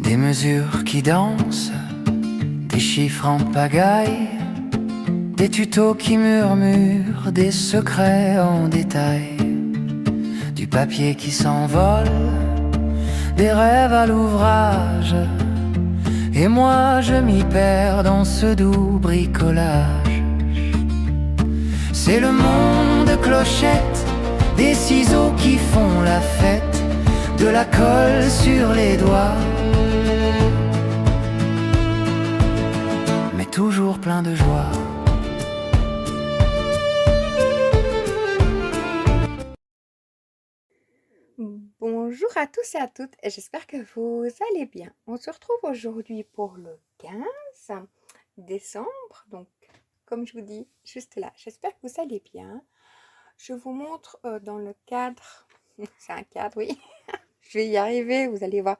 Des mesures qui dansent, des chiffres en pagaille, des tutos qui murmurent, des secrets en détail, du papier qui s'envole, des rêves à l'ouvrage. Et moi je m'y perds dans ce doux bricolage. C'est le monde clochette, des ciseaux qui font la fête, de la colle sur les doigts, mais toujours plein de joie. Bonjour à tous et à toutes, et j'espère que vous allez bien. On se retrouve aujourd'hui pour le 15 décembre, donc comme je vous dis juste là, j'espère que vous allez bien. Je vous montre dans le cadre, c'est un cadre, oui, je vais y arriver, vous allez voir,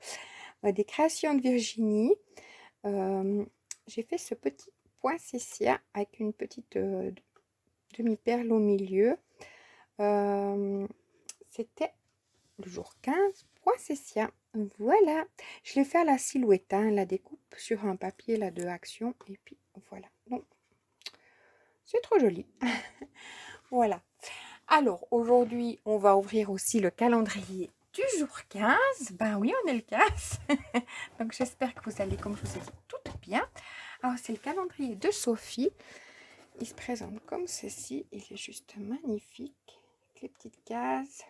des créations de Virginie. J'ai fait ce petit poinsettia avec une petite demi-perle au milieu. C'était le jour 15, poinsettia. Voilà, je l'ai fait à la silhouette, hein, la découpe sur un papier là de Action, et puis voilà. Donc c'est trop joli. Voilà. Alors aujourd'hui, on va ouvrir aussi le calendrier du jour 15. Ben oui, on est le 15. Donc j'espère que vous allez, comme je vous ai dit, tout bien. Alors c'est le calendrier de Sophie. Il se présente comme ceci. Il est juste magnifique. Avec les petites cases.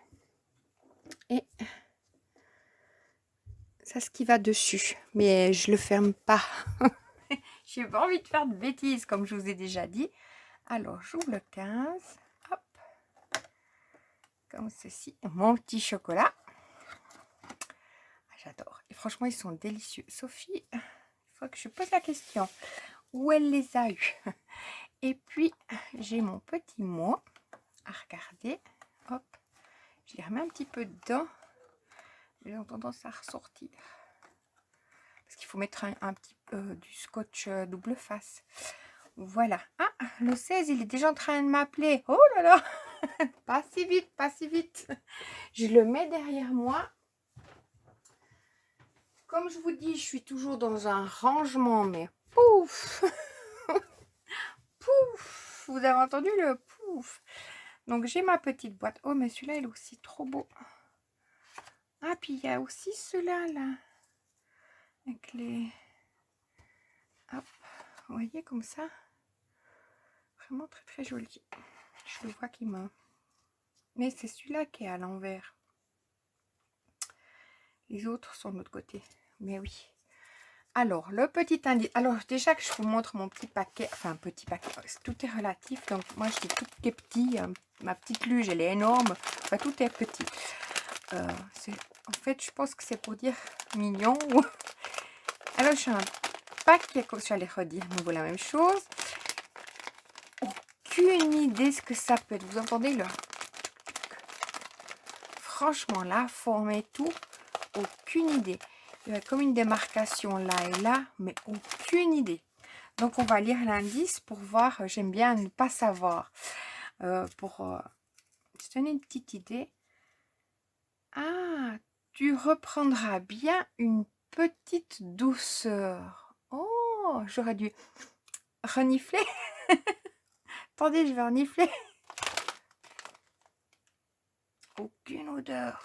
Et ça, ce qui va dessus. Mais je le ferme pas. J'ai pas envie de faire de bêtises, comme je vous ai déjà dit. Alors, j'ouvre le 15. Hop. Comme ceci. Mon petit chocolat. J'adore. Et franchement, ils sont délicieux. Sophie, il faut que je pose la question. Où elle les a eus? Et puis, j'ai mon petit mot à regarder. Hop. Je les remets un petit peu dedans. J'ai tendance à ressortir. Parce qu'il faut mettre un petit peu du scotch double face. Voilà. Ah, le 16, il est déjà en train de m'appeler. Oh là là. Pas si vite, pas si vite. Je le mets derrière moi. Comme je vous dis, je suis toujours dans un rangement, mais pouf. Pouf. Vous avez entendu le pouf. Donc, j'ai ma petite boîte. Oh, mais celui-là, il est aussi trop beau. Ah, puis il y a aussi ceux-là, là. Avec les... Hop. Vous voyez, comme ça. Vraiment très, très joli. Je le vois qui m'a... Mais c'est celui-là qui est à l'envers. Les autres sont de l'autre côté. Mais oui. Alors, le petit indice. Alors, déjà que je vous montre mon petit paquet. Enfin, petit paquet. Tout est relatif. Donc, moi, je dis tout est petit. Ma petite luge, elle est énorme. Enfin, tout est petit. En fait, je pense que c'est pour dire mignon. Alors, j'ai un paquet. J'allais redire à nouveau la même chose. Aucune idée ce que ça peut être. Vous entendez le... Franchement, la forme et tout, aucune idée. Il y a comme une démarcation là et là, mais aucune idée. Donc, on va lire l'indice pour voir. J'aime bien ne pas savoir. Pour se donner une petite idée. Ah, tu reprendras bien une petite douceur. Oh, j'aurais dû renifler. Attendez, je vais renifler. Aucune odeur.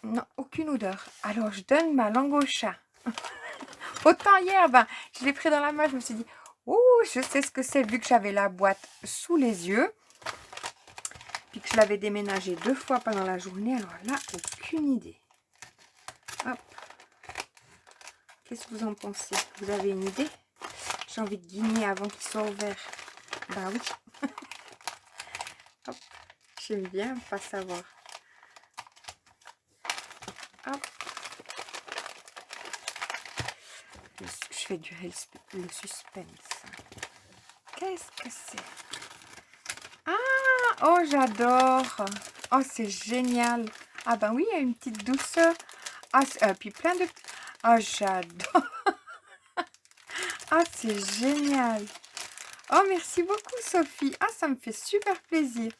Non, aucune odeur. Alors, je donne ma langue au chat. Autant hier, ben, je l'ai pris dans la main, je me suis dit, oh, je sais ce que c'est, vu que j'avais la boîte sous les yeux. Puis que je l'avais déménagée 2 fois pendant la journée. Alors là, aucune idée. Hop. Qu'est-ce que vous en pensez? Vous avez une idée? J'ai envie de guigner avant qu'il soit ouvert. Bah oui. Hop. J'aime bien pas savoir. Hop. Je fais durer le suspense. Qu'est-ce que c'est? Ah, oh, j'adore. Oh, c'est génial. Ah ben oui, il y a une petite douceur. Ah, puis plein de... Oh, j'adore. Ah, c'est génial. Oh, merci beaucoup, Sophie. Ah, ça me fait super plaisir.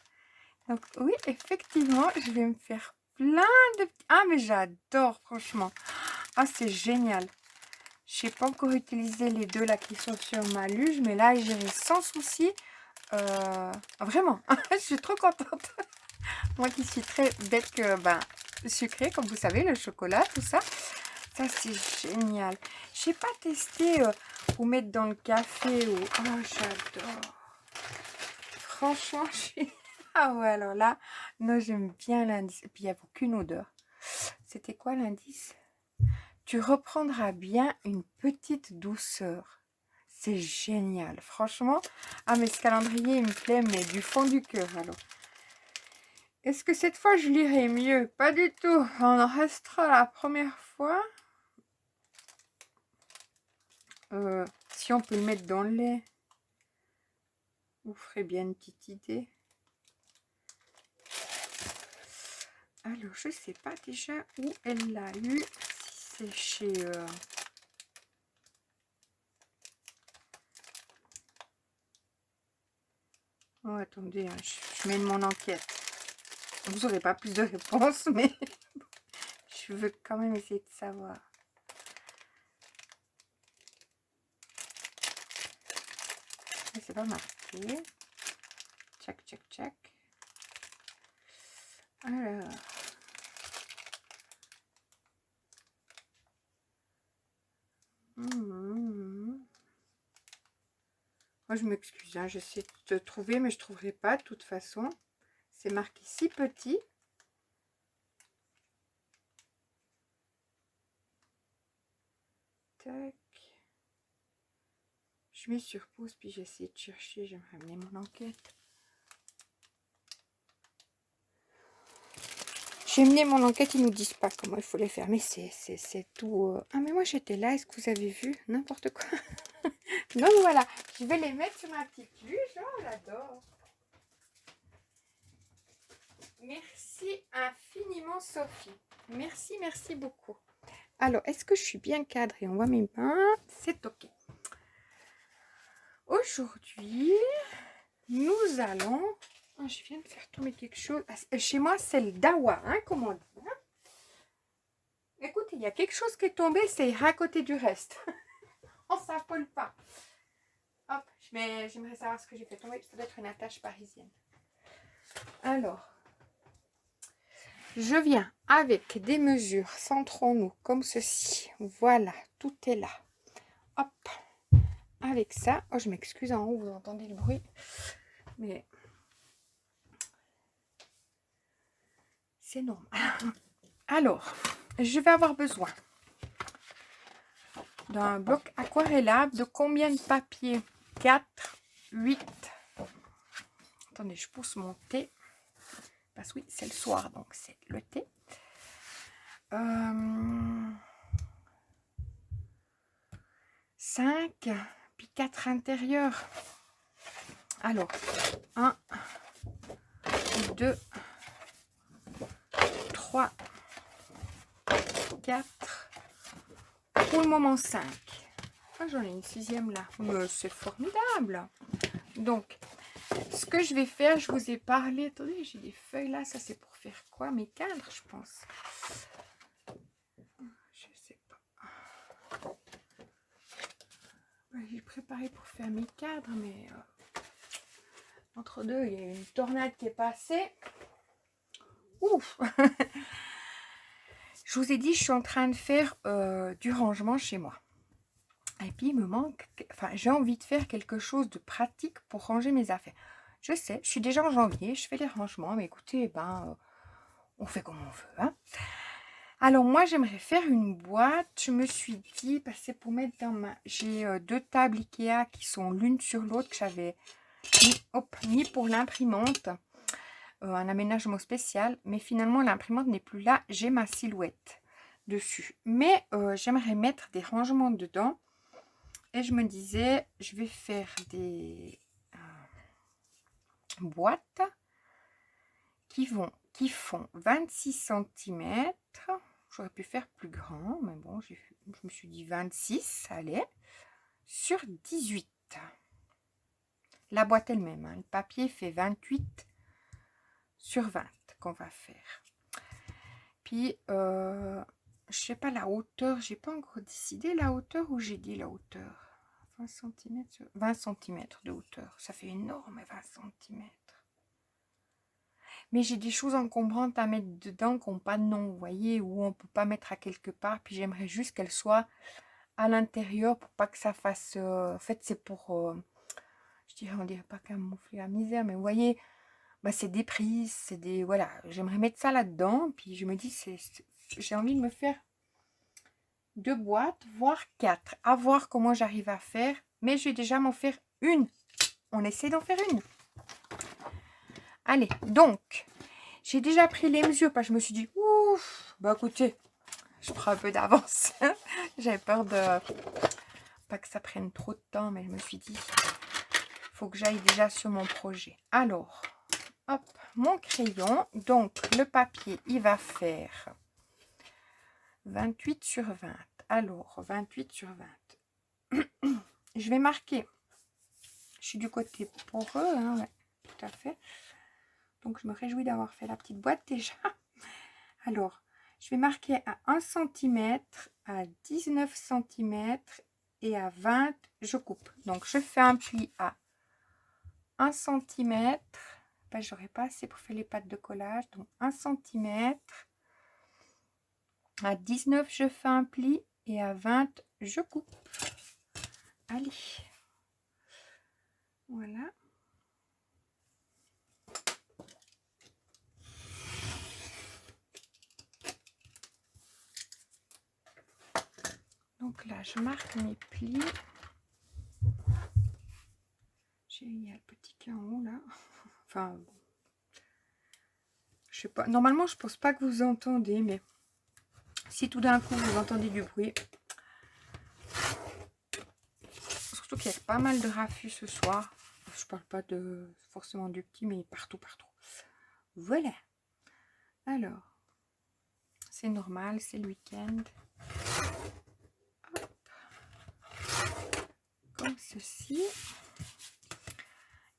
Donc, oui, effectivement, je vais me faire plein de... Ah, mais j'adore, franchement. Ah, c'est génial. Je n'ai pas encore utilisé les deux là qui sont sur ma luge, mais là, j'irai sans souci. Vraiment, je suis trop contente. Moi qui suis très bec sucré, comme vous savez, le chocolat, tout ça. Ça, c'est génial. Je n'ai pas testé pour mettre dans le café ou... Oh, j'adore. Franchement, je suis... Ah ouais, alors là, non, j'aime bien l'indice. Et puis, il n'y a aucune odeur. C'était quoi l'indice? Tu reprendras bien une petite douceur. C'est génial, franchement. Ah, mais ce calendrier, il me plaît, mais du fond du cœur, alors. Est-ce que cette fois, je lirai mieux? Pas du tout. On en restera la première fois. Si on peut le mettre dans le lait, vous ferez bien une petite idée. Alors, je sais pas déjà où elle l'a eu. Si c'est chez... Oh, attendez, hein, je mène mon enquête. Vous n'aurez pas plus de réponses, mais je veux quand même essayer de savoir. C'est pas marqué. Tchac, tchac, tchac. Alors... Moi, je m'excuse, hein, j'essaie de trouver, mais je ne trouverai pas de toute façon. C'est marqué si petit. Tac. Je mets sur pause, puis j'essaie de chercher. J'aimerais mener mon enquête. J'ai mené mon enquête, ils ne nous disent pas comment il faut les faire. Mais c'est tout... Ah, mais moi, j'étais là. Est-ce que vous avez vu? N'importe quoi. Donc, voilà. Je vais les mettre sur ma petite luge. Oh, j'adore. Merci infiniment, Sophie. Merci, merci beaucoup. Alors, est-ce que je suis bien cadrée? On voit mes mains. C'est OK. Aujourd'hui, nous allons... Oh, je viens de faire tomber quelque chose. Chez moi, c'est le dawa, hein, comme on dit. Hein? Écoutez, il y a quelque chose qui est tombé, c'est à côté du reste. On ne s'appelle pas. Hop, j'aimerais savoir ce que j'ai fait tomber. Ça doit être une attache parisienne. Alors, je viens avec des mesures, centrons-nous, comme ceci. Voilà, tout est là. Hop, avec ça. Oh, je m'excuse, en haut, vous entendez le bruit. Mais c'est normal. Alors, je vais avoir besoin d'un bloc aquarellable de combien de papier? 4, 8. Attendez, je pousse mon thé. Parce que oui, c'est le soir, donc c'est le thé. 5, puis 4 intérieurs. Alors, 1, 2, 3, 4. Pour le moment, 5. Ah, j'en ai une 6e là. Mais c'est formidable. Donc, ce que je vais faire, je vous ai parlé. Attendez, j'ai des feuilles là. Ça, c'est pour faire quoi? Mes cadres, je pense. Je sais pas. J'ai préparé pour faire mes cadres, mais entre deux, il y a une tornade qui est passée. Ouf. Je vous ai dit, je suis en train de faire du rangement chez moi. Et puis, il me manque... Enfin, j'ai envie de faire quelque chose de pratique pour ranger mes affaires. Je sais, je suis déjà en janvier, je fais les rangements. Mais écoutez, on fait comme on veut. Hein. Alors, moi, j'aimerais faire une boîte. Je me suis dit, c'est pour mettre dans ma... J'ai 2 tables Ikea qui sont l'une sur l'autre que j'avais mis pour l'imprimante. Un aménagement spécial. Mais finalement, l'imprimante n'est plus là. J'ai ma silhouette dessus. Mais j'aimerais mettre des rangements dedans. Et je me disais, je vais faire des boîtes qui font 26 cm. J'aurais pu faire plus grand, mais bon, je me suis dit 26, ça allait. Sur 18. La boîte elle-même, hein, le papier fait 28 sur 20 qu'on va faire. Puis, je sais pas la hauteur, j'ai pas encore décidé la hauteur ou j'ai dit la hauteur. 20 cm, 20 cm de hauteur, ça fait énorme 20 cm. Mais j'ai des choses encombrantes à mettre dedans qui n'ont pas de nom, vous voyez, où on peut pas mettre à quelque part. Puis j'aimerais juste qu'elles soient à l'intérieur pour pas que ça fasse... en fait, c'est pour... je dirais, on dirait pas camoufler la misère, mais vous voyez, bah, c'est des prises, c'est des... Voilà, j'aimerais mettre ça là-dedans. Puis je me dis, j'ai envie de me faire 2 boîtes, voire 4. À voir comment j'arrive à faire. Mais je vais déjà m'en faire une. On essaie d'en faire une. Allez, donc, j'ai déjà pris les mesures parce que je me suis dit, ouf, bah écoutez, je prends un peu d'avance. J'avais peur de pas que ça prenne trop de temps, mais je me suis dit, il faut que j'aille déjà sur mon projet. Alors, hop, mon crayon. Donc, le papier, il va faire 28 sur 20. Alors, 28 sur 20. Je vais marquer. Je suis du côté poreux, hein, ouais, tout à fait. Donc, je me réjouis d'avoir fait la petite boîte déjà. Alors, je vais marquer à 1 cm, à 19 cm et à 20, je coupe. Donc, je fais un pli à 1 cm. Ben, j'aurais pas assez pour faire les pattes de collage. Donc, 1 cm. À 19, je fais un pli et à 20, je coupe. Allez. Voilà. Donc là, je marque mes plis. Il y a le petit qui est en haut là. Enfin, je sais pas. Normalement, je pense pas que vous entendez, mais si tout d'un coup vous entendez du bruit, surtout qu'il y a pas mal de raffus ce soir. Je parle pas de forcément du petit, mais partout. Voilà. Alors, c'est normal, c'est le week-end. Comme ceci.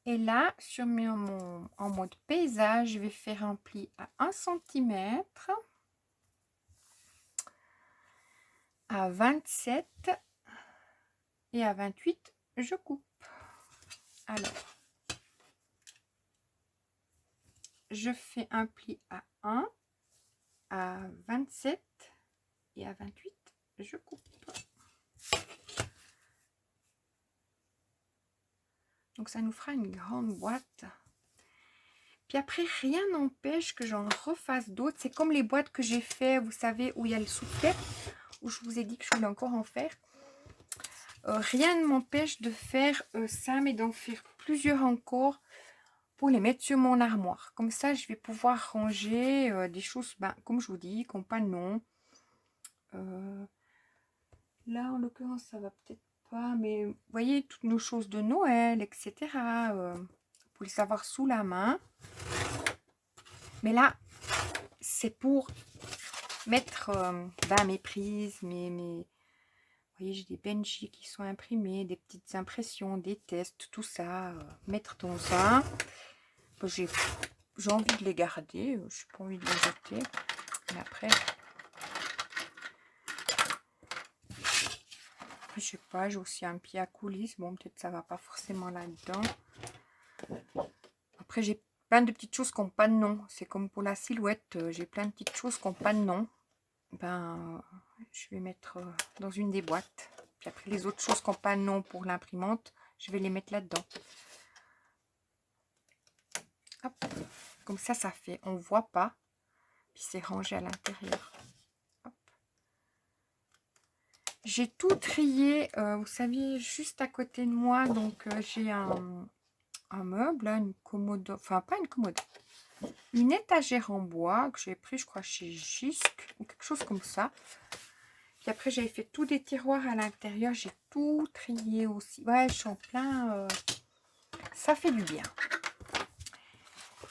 Et là, sur en mode paysage, je vais faire un pli à 1 cm, à 27 et à 28, je coupe. Alors, je fais un pli à 1, à 27 et à 28, je coupe. Donc, ça nous fera une grande boîte. Puis après, rien n'empêche que j'en refasse d'autres. C'est comme les boîtes que j'ai fait, vous savez, où il y a le soufflet, où je vous ai dit que je voulais encore en faire. Rien ne m'empêche de faire ça, mais d'en faire plusieurs encore pour les mettre sur mon armoire. Comme ça, je vais pouvoir ranger des choses, ben, comme je vous dis, qui n'ont pas de nom. Là, en l'occurrence, ça va peut-être pas, mais vous voyez, toutes nos choses de Noël, etc. Pour les avoir sous la main. Mais là, c'est pour mettre ben, mes prises, vous voyez, j'ai des Benji qui sont imprimés, des petites impressions, des tests, tout ça. Mettre dans ça. J'ai envie de les garder, je n'ai pas envie de les jeter. Mais après, je sais pas, j'ai aussi un pied à coulisses. Bon, peut-être ça va pas forcément là-dedans. Après, j'ai plein de petites choses qui n'ont pas de nom. C'est comme pour la silhouette, j'ai plein de petites choses qui n'ont pas de nom. Ben, je vais mettre dans une des boîtes. Puis après, les autres choses qui n'ont pas de nom pour l'imprimante, je vais les mettre là-dedans. Hop. Comme ça fait, on voit pas. Puis c'est rangé à l'intérieur. J'ai tout trié, vous saviez, juste à côté de moi. Donc, j'ai un meuble, là, une commode, enfin, pas une commode, une étagère en bois que j'ai pris, je crois, chez Gisque ou quelque chose comme ça. Puis après, j'avais fait tous des tiroirs à l'intérieur. J'ai tout trié aussi. Ouais, je suis en plein. Ça fait du bien.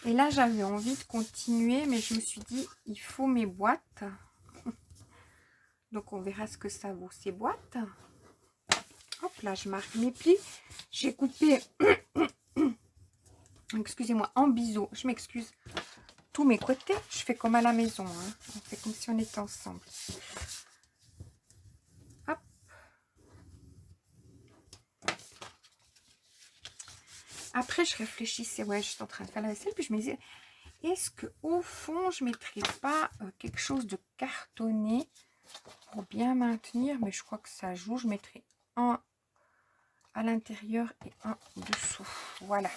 Et là, j'avais envie de continuer, mais je me suis dit, il faut mes boîtes. Donc, on verra ce que ça vaut, ces boîtes. Hop, là, je marque mes plis. J'ai coupé, excusez-moi, en biseau. Je m'excuse. Tous mes côtés. Je fais comme à la maison. Hein. On fait comme si on était ensemble. après, je réfléchissais, ouais, je suis en train de faire la vaisselle, puis je me disais, est-ce que au fond, je ne mettrais pas quelque chose de cartonné pour bien maintenir, mais je crois que ça joue. Je mettrai un à l'intérieur et un dessous. Voilà.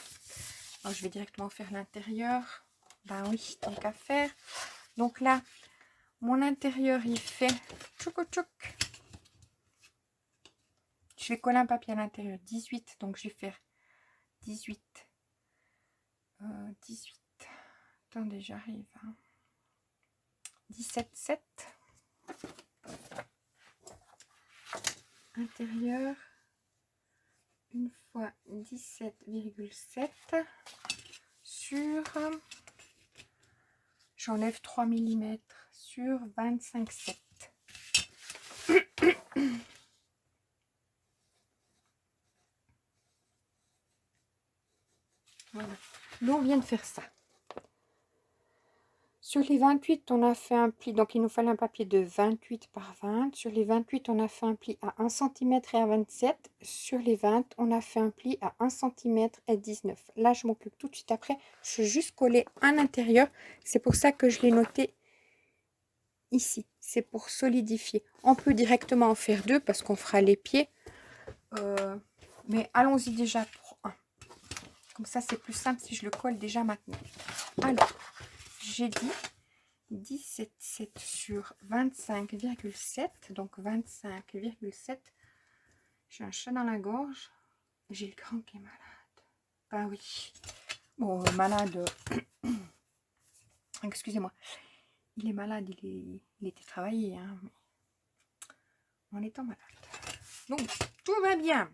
Alors, je vais directement faire l'intérieur. Ben oui, tant qu'à faire. Donc là, mon intérieur, il fait tchouk. Je vais coller un papier à l'intérieur. 18, donc je vais faire 18. 18. Attendez, j'arrive. 17,7. Intérieur. Une fois 17,7 sur, j'enlève 3 mm sur 25,7. Voilà. Là, on vient de faire ça. Sur les 28, on a fait un pli, donc il nous fallait un papier de 28 par 20. Sur les 28, on a fait un pli à 1 cm et à 27. Sur les 20, on a fait un pli à 1 cm et 19. Là, je m'occupe tout de suite après. Je vais juste coller un intérieur. C'est pour ça que je l'ai noté ici. C'est pour solidifier. On peut directement en faire deux parce qu'on fera les pieds. Mais allons-y déjà pour un. Comme ça, c'est plus simple si je le colle déjà maintenant. Alors, j'ai dit 17,7 sur 25,7. Donc 25,7. J'ai un chat dans la gorge. J'ai le grand qui est malade. Ben oui. Bon, malade. Excusez-moi. Il est malade. Il était travaillé. Hein, mais en étant malade. Donc, tout va bien.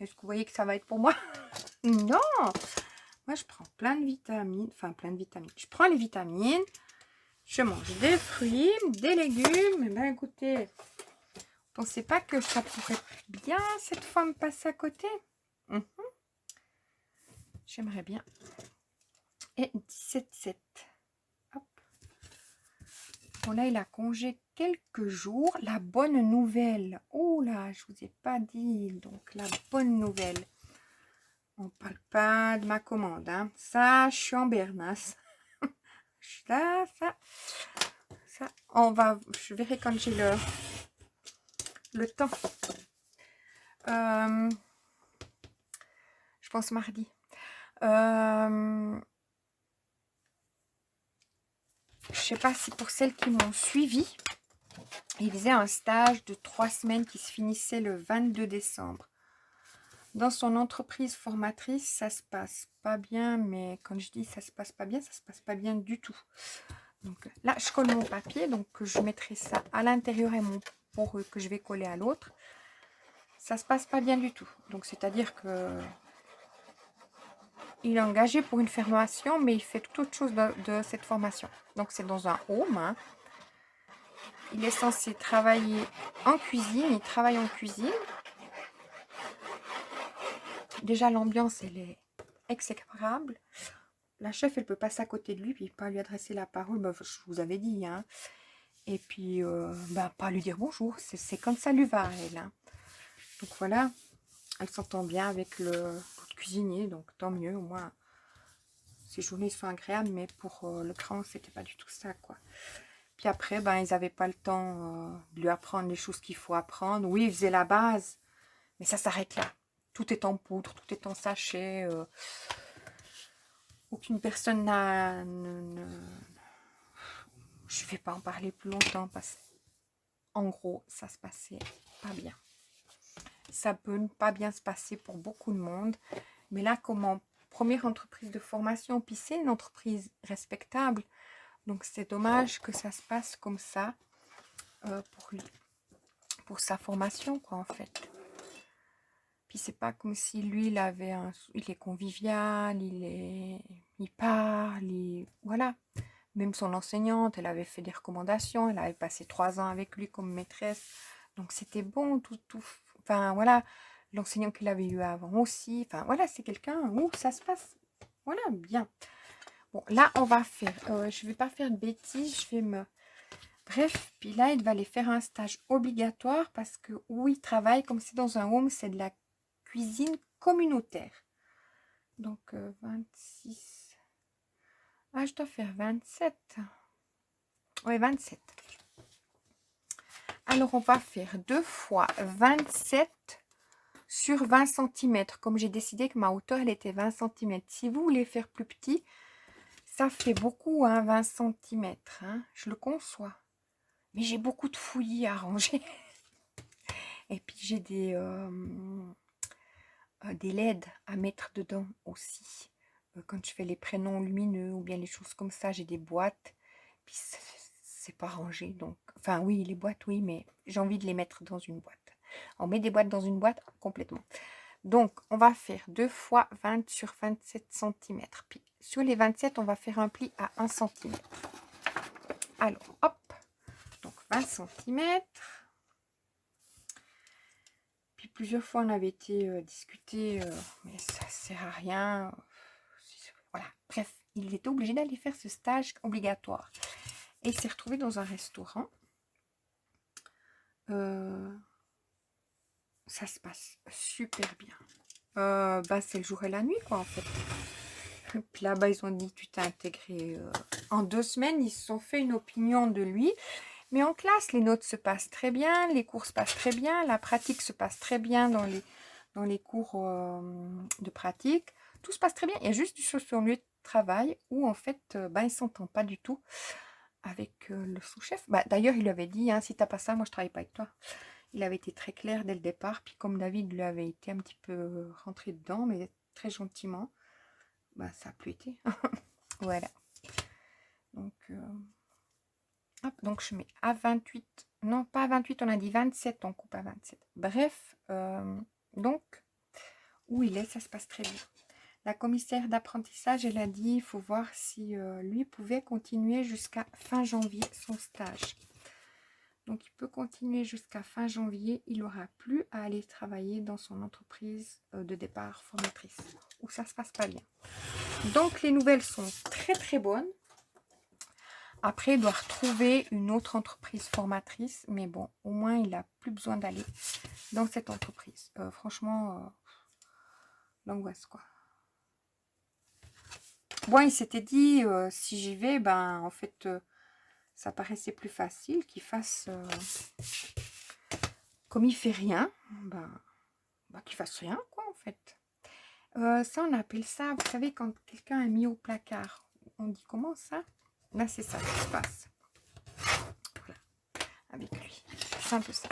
Est-ce que vous voyez que ça va être pour moi? Non. Moi, je prends plein de vitamines. Enfin, plein de vitamines. Je prends les vitamines. Je mange des fruits, des légumes. Eh bien, écoutez, vous pensez pas que ça pourrait bien, cette fois, me passer à côté? J'aimerais bien. Et 17,7. Hop. Bon, là, il a congé quelques jours. La bonne nouvelle. Oh là, je vous ai pas dit. Donc, la bonne nouvelle. On parle pas de ma commande. Hein. Ça, je suis en bernasse. Ça, je verrai quand j'ai le temps. Je pense mardi. Je sais pas si pour celles qui m'ont suivi, ils faisaient un stage de 3 semaines qui se finissait le 22 décembre. Dans son entreprise formatrice, ça se passe pas bien, mais quand je dis ça se passe pas bien, ça se passe pas bien du tout. Donc là, je colle mon papier, donc je mettrai ça à l'intérieur et mon poreux que je vais coller à l'autre. Ça se passe pas bien du tout. Donc c'est-à-dire que il est engagé pour une formation, mais il fait tout autre chose de cette formation. Donc c'est dans un home. Hein. Il est censé travailler en cuisine, il travaille en cuisine. Déjà, l'ambiance, elle est exécrable. La chef, elle peut passer à côté de lui, puis pas lui adresser la parole. Ben, je vous avais dit. Hein. Et puis, pas lui dire bonjour. C'est comme ça lui va, elle. Hein. Donc voilà, elle s'entend bien avec le cuisinier. Donc tant mieux, au moins, ces journées sont agréables. Mais pour le grand, c'était pas du tout ça, quoi. Puis après, ils n'avaient pas le temps de lui apprendre les choses qu'il faut apprendre. Oui, ils faisaient la base, mais ça s'arrête là. Tout est en poudre, tout est en sachet. Aucune personne n'a... Je ne vais pas en parler plus longtemps parce qu'en gros, ça se passait pas bien. Ça peut ne pas bien se passer pour beaucoup de monde. Mais là, comme en première entreprise de formation, puis c'est une entreprise respectable. Donc, c'est dommage que ça se passe comme ça pour lui. Pour sa formation, quoi, en fait. Puis c'est pas comme si lui, il est convivial, il parle, voilà. Même son enseignante, elle avait fait des recommandations, elle avait passé 3 ans avec lui comme maîtresse. Donc c'était bon, tout. Enfin voilà, l'enseignant qu'il avait eu avant aussi. Enfin voilà, c'est quelqu'un où ça se passe. Voilà, bien. Bon, là, on va faire, je vais pas faire de bêtises, je vais me... Bref, puis là, il va aller faire un stage obligatoire parce que où il travaille, comme c'est dans un home, c'est de la cuisine communautaire. Donc 26. Ah, je dois faire 27. Oui, 27. Alors, on va faire 2 fois 27 sur 20 cm. Comme j'ai décidé que ma hauteur, elle était 20 cm. Si vous voulez faire plus petit, ça fait beaucoup, hein, 20 cm. Hein, je le conçois. Mais j'ai beaucoup de fouillis à ranger. Et puis, j'ai des LED à mettre dedans aussi. Quand je fais les prénoms lumineux ou bien les choses comme ça, j'ai des boîtes. Puis, c'est pas rangé. Donc, enfin, oui, les boîtes, oui, mais j'ai envie de les mettre dans une boîte. On met des boîtes dans une boîte complètement. Donc, on va faire 2 fois 20 sur 27 cm. Puis, sur les 27, on va faire un pli à 1 cm. Alors, hop. Donc, 20 cm. Puis, plusieurs fois, on avait été discuté, mais ça sert à rien. Voilà. Bref, il était obligé d'aller faire ce stage obligatoire. Et il s'est retrouvé dans un restaurant. Ça se passe super bien. C'est le jour et la nuit, quoi, en fait. Puis là-bas, ils ont dit, tu t'es intégré. En 2 semaines, ils se sont fait une opinion de lui. Mais en classe, les notes se passent très bien, les cours se passent très bien, la pratique se passe très bien dans les cours de pratique. Tout se passe très bien. Il y a juste sur son lieu de travail où, en fait, il ne s'entend pas du tout avec le sous-chef. D'ailleurs, il lui avait dit, hein, si tu n'as pas ça, moi, je ne travaille pas avec toi. Il avait été très clair dès le départ. Puis comme David lui avait été un petit peu rentré dedans, mais très gentiment, ça n'a plus été. Voilà. Donc, hop, donc je mets à 28. Non, pas à 28, on a dit 27, on coupe à 27. Bref, donc, où il est, ça se passe très bien. La commissaire d'apprentissage, elle a dit, il faut voir si lui pouvait continuer jusqu'à fin janvier son stage. Donc, il peut continuer jusqu'à fin janvier. Il n'aura plus à aller travailler dans son entreprise de départ formatrice, où ça ne se passe pas bien. Donc, les nouvelles sont très, très bonnes. Après, il doit retrouver une autre entreprise formatrice. Mais bon, au moins, il n'a plus besoin d'aller dans cette entreprise. Franchement, l'angoisse, quoi. Bon, il s'était dit, si j'y vais, en fait... ça paraissait plus facile qu'il fasse comme il fait rien, qu'il fasse rien, quoi, en fait. Ça, on appelle ça, vous savez, quand quelqu'un est mis au placard, on dit comment ça? Là, c'est ça qui se passe. Voilà, avec lui. C'est un peu ça.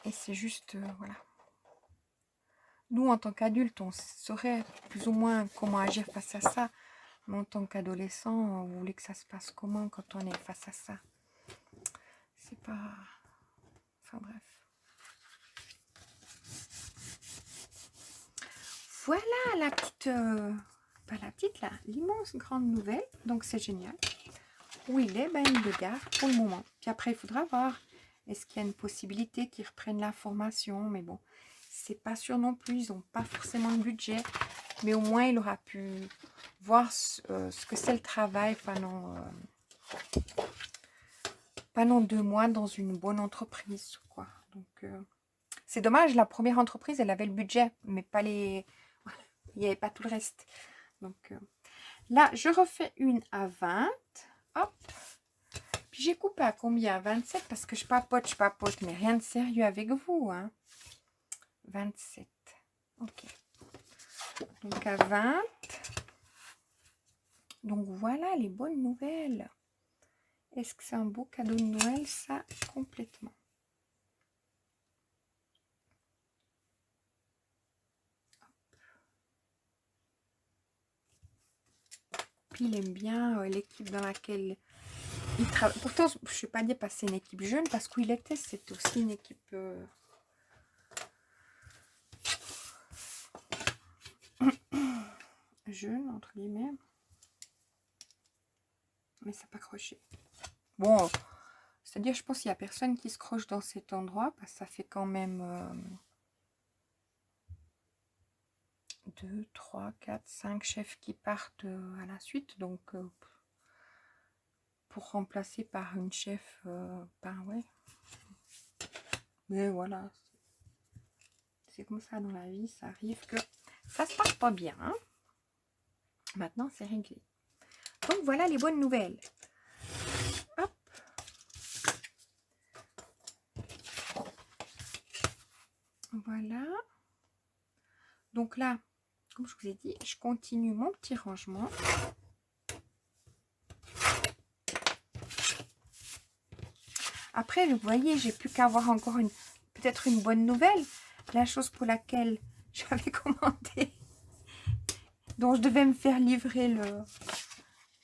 Et c'est juste, voilà. Nous, en tant qu'adultes, on saurait plus ou moins comment agir face à ça. Mais en tant qu'adolescent, vous voulez que ça se passe comment quand on est face à ça? C'est pas... Enfin, bref. Voilà la petite, pas la petite là, l'immense grande nouvelle. Donc c'est génial. Où il est, il le garde pour le moment. Puis après, il faudra voir. Est-ce qu'il y a une possibilité qu'ils reprennent la formation? Mais bon, c'est pas sûr non plus. Ils n'ont pas forcément de budget. Mais au moins, il aura pu voir ce que c'est le travail pendant 2 mois dans une bonne entreprise, quoi. Donc, c'est dommage. La première entreprise, elle avait le budget, mais pas les... Il n'y avait pas tout le reste. Donc là, je refais une à 20. Hop. Puis j'ai coupé à combien? À 27 parce que je papote, mais rien de sérieux avec vous. Hein. 27. Ok. Donc à 20. Donc voilà les bonnes nouvelles. Est-ce que c'est un beau cadeau de Noël, ça? Complètement. Puis il aime bien l'équipe dans laquelle il travaille. Pourtant, je ne suis pas dire que c'est une équipe jeune, parce qu'il était, c'est aussi une équipe jeune, entre guillemets. Mais ça n'a pas croché. Bon, c'est-à-dire, je pense qu'il n'y a personne qui se croche dans cet endroit, parce que ça fait quand même 2, 3, 4, 5 chefs qui partent à la suite. Donc, pour remplacer par une chef, ouais. Mais voilà. c'est comme ça dans la vie, ça arrive que ça se passe pas bien. Hein. Maintenant, c'est réglé. Donc, voilà les bonnes nouvelles. Hop. Voilà. Donc là, comme je vous ai dit, je continue mon petit rangement. Après, vous voyez, j'ai plus qu'à avoir encore peut-être une bonne nouvelle. La chose pour laquelle j'avais commandé, dont je devais me faire livrer le...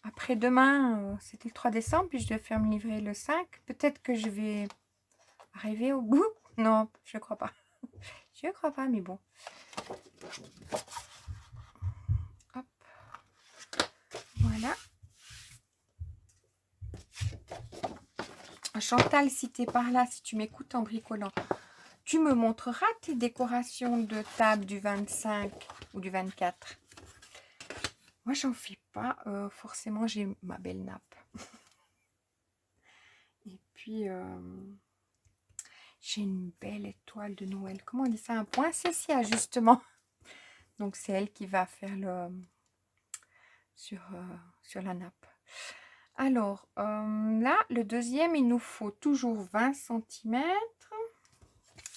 Après-demain, c'était le 3 décembre, puis je devais faire me livrer le 5. Peut-être que je vais arriver au bout. Non, je ne crois pas. Je ne crois pas, mais bon. Hop. Voilà. Chantal, si tu es par là, si tu m'écoutes en bricolant, tu me montreras tes décorations de table du 25 ou du 24. Moi, j'en fais pas. Forcément, j'ai ma belle nappe. Et puis, j'ai une belle étoile de Noël. Comment on dit ça? Un poinsettia, justement. Donc, c'est elle qui va faire le sur la nappe. Alors, là, le deuxième, il nous faut toujours 20 cm.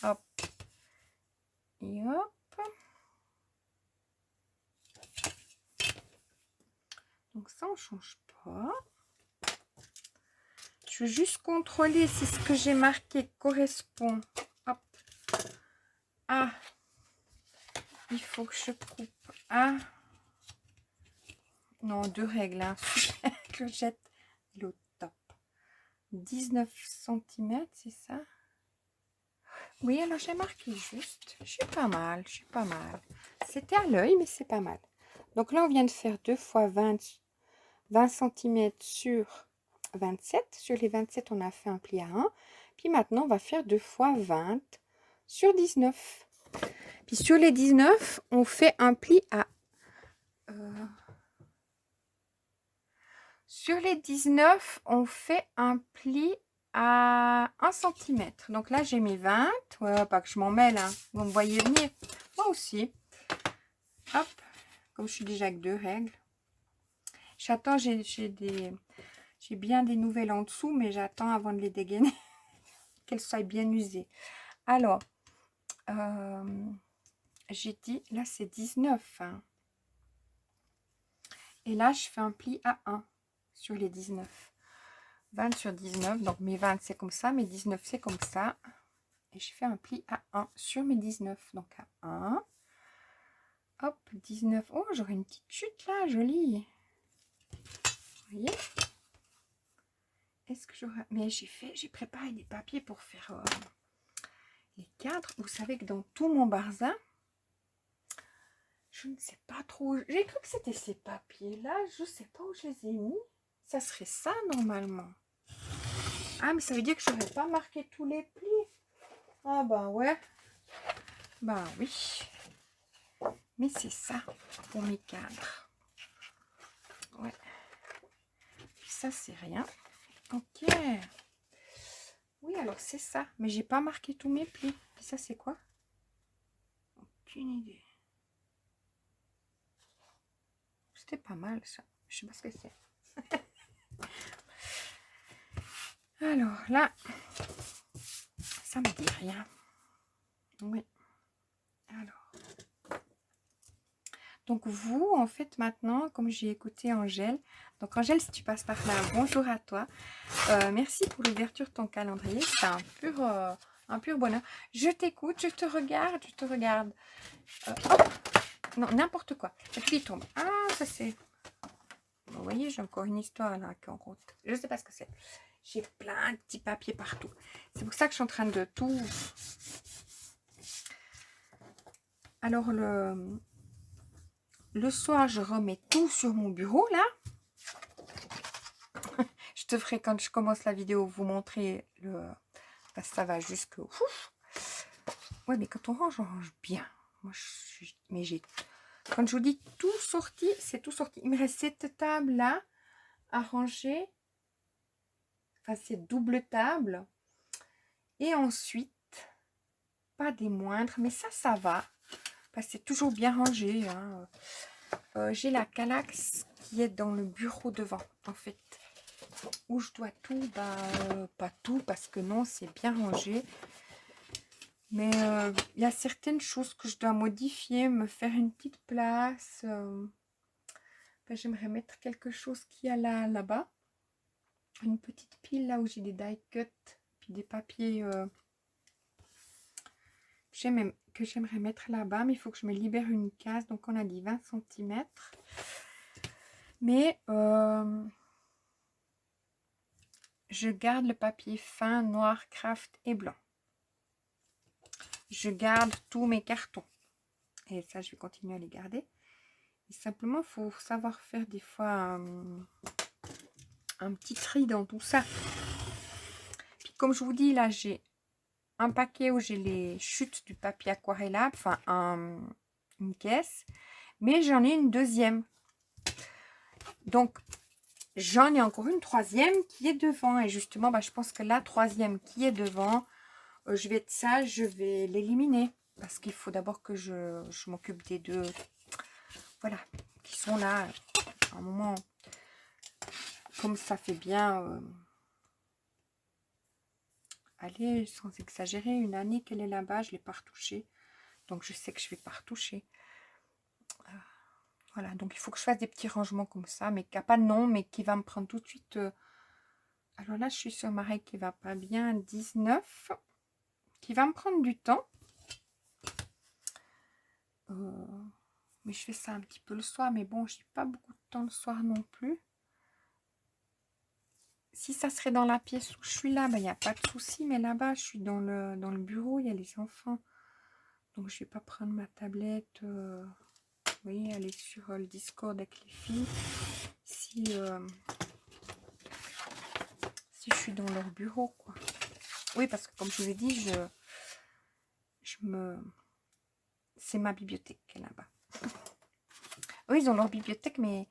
Hop. Et hop. Donc, ça, on ne change pas. Je veux juste contrôler si ce que j'ai marqué correspond. Hop. Ah. Il faut que je coupe. Ah. Non, 2 règles. Hein. Super. Clochette. Le top. 19 cm, c'est ça? Oui, alors j'ai marqué juste. Je suis pas mal. Je suis pas mal. C'était à l'œil, mais c'est pas mal. Donc là, on vient de faire 2 fois 20 cm sur 27. Sur les 27, on a fait un pli à 1. Puis maintenant, on va faire 2 fois 20 sur 19. Puis sur les 19, on fait un pli à... sur les 19, on fait un pli à 1 cm. Donc là, j'ai mes 20. Ouais, pas que je m'en mêle. Hein. Vous me voyez venir. Moi aussi. Hop. Comme je suis déjà avec 2 règles. J'attends, j'ai bien des nouvelles en dessous, mais j'attends avant de les dégainer. Qu'elles soient bien usées. Alors, j'ai dit, là c'est 19. Hein. Et là, je fais un pli à 1 sur les 19. 20 sur 19, donc mes 20 c'est comme ça, mes 19 c'est comme ça. Et je fais un pli à 1 sur mes 19. Donc à 1. Hop, 19. Oh, j'aurai une petite chute là, jolie. Vous voyez? Est-ce que j'aurai... Mais j'ai préparé des papiers pour faire les cadres. Vous savez que dans tout mon barzin, je ne sais pas trop. J'ai cru que c'était ces papiers-là. Je ne sais pas où je les ai mis. Ça serait ça normalement. Ah, mais ça veut dire que je n'aurais pas marqué tous les plis. Ah bah ouais. Bah oui. Mais c'est ça pour mes cadres. Ouais. Puis ça, c'est rien. Ok. Oui, alors c'est ça. Mais j'ai pas marqué tous mes plis. Et ça, c'est quoi? Aucune idée. C'était pas mal, ça. Je sais pas ce que c'est. Alors, là, ça me dit rien. Oui. Alors. Donc, vous, en fait, maintenant, comme j'ai écouté Angèle, donc Angèle, si tu passes par là, bonjour à toi. Merci pour l'ouverture de ton calendrier. C'est un pur bonheur. Je t'écoute, je te regarde. Hop. Non, n'importe quoi. Et puis il tombe. Ah, ça c'est... Vous voyez, j'ai encore une histoire là qui est en route. Je ne sais pas ce que c'est. J'ai plein de petits papiers partout. C'est pour ça que je suis en train de tout... Alors, le soir, je remets tout sur mon bureau là. Je te ferai, quand je commence la vidéo, vous montrer le... Parce que ça va jusque... Ouais, mais quand on range bien. Moi, mais j'ai... Quand je vous dis tout sorti, c'est tout sorti. Il me reste cette table-là à ranger. Enfin, cette double table. Et ensuite, pas des moindres, mais ça va. Parce que c'est toujours bien rangé. Hein. J'ai la Kallax qui est dans le bureau devant, en fait. Où je dois tout, pas tout, parce que non, c'est bien rangé. Mais il y a certaines choses que je dois modifier, me faire une petite place. J'aimerais mettre quelque chose qui a là-bas. Une petite pile là où j'ai des die cut, puis des papiers que j'aimerais mettre là-bas. Mais il faut que je me libère une case. Donc on a dit 20 cm. Mais je garde le papier fin, noir, craft et blanc. Je garde tous mes cartons. Et ça, je vais continuer à les garder. Et simplement, il faut savoir faire des fois un petit tri dans tout ça. Puis comme je vous dis, là, j'ai un paquet où j'ai les chutes du papier aquarellable. Enfin, une caisse. Mais j'en ai une deuxième. Donc, j'en ai encore une troisième qui est devant. Et justement, je pense que la troisième qui est devant, je vais être sage, je vais l'éliminer. Parce qu'il faut d'abord que je m'occupe des deux. Voilà, qui sont là. À un moment, comme ça fait bien... allez, sans exagérer, une année qu'elle est là-bas, je ne l'ai pas retouchée. Donc, je sais que je ne vais pas retoucher. Voilà, donc il faut que je fasse des petits rangements comme ça, mais qui n'a pas de nom, mais qui va me prendre tout de suite... Alors là, je suis sur ma règle qui va pas bien, 19, qui va me prendre du temps. Mais je fais ça un petit peu le soir, mais bon, j'ai pas beaucoup de temps le soir non plus. Si ça serait dans la pièce où je suis là, il n'y a pas de souci, mais là-bas, je suis dans le bureau, il y a les enfants. Donc, je vais pas prendre ma tablette. Vous voyez, aller sur le Discord avec les filles. Si je suis dans leur bureau, quoi. Oui, parce que comme je vous ai dit, c'est ma bibliothèque qui est là-bas. Oui, ils ont leur bibliothèque, mais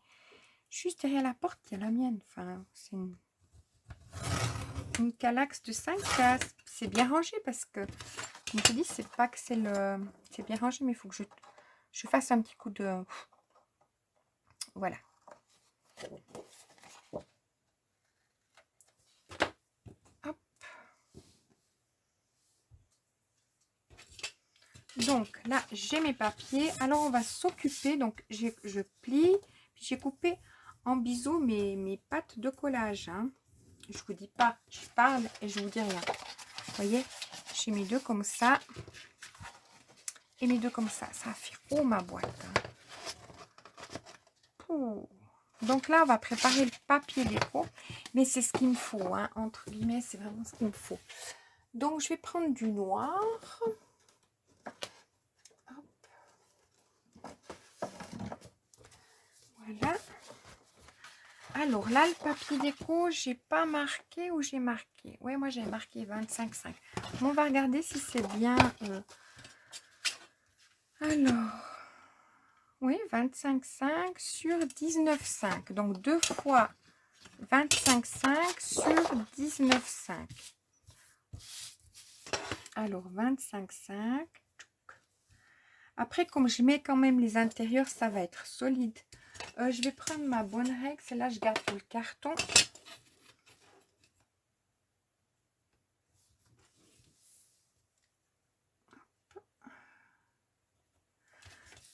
juste derrière la porte, il y a la mienne. Enfin, c'est une Kallax de 5 cases. C'est bien rangé parce que, comme je dis, c'est pas que c'est bien rangé, mais il faut que je fasse un petit coup de... Voilà. Hop. Donc là, j'ai mes papiers. Alors, on va s'occuper. Donc, je plie. Puis, j'ai coupé en biseau mes pattes de collage. Hein. Je vous dis pas, je parle et je vous dis rien. Vous voyez, j'ai mis deux comme ça. Et mes deux comme ça. Ça fait haut ma boîte. Hein. Donc là, on va préparer le papier déco. Mais c'est ce qu'il me faut. Hein. Entre guillemets, c'est vraiment ce qu'il me faut. Donc, je vais prendre du noir. Voilà. Alors là, le papier déco, j'ai pas marqué ou j'ai marqué. Oui, moi j'ai marqué 25,5. On va regarder si c'est bien. Alors, oui, 25,5 sur 19,5. Donc 2 fois 25,5 sur 19,5. Alors 25,5. Après, comme je mets quand même les intérieurs, ça va être solide. Je vais prendre ma bonne règle. Celle-là, je garde tout le carton.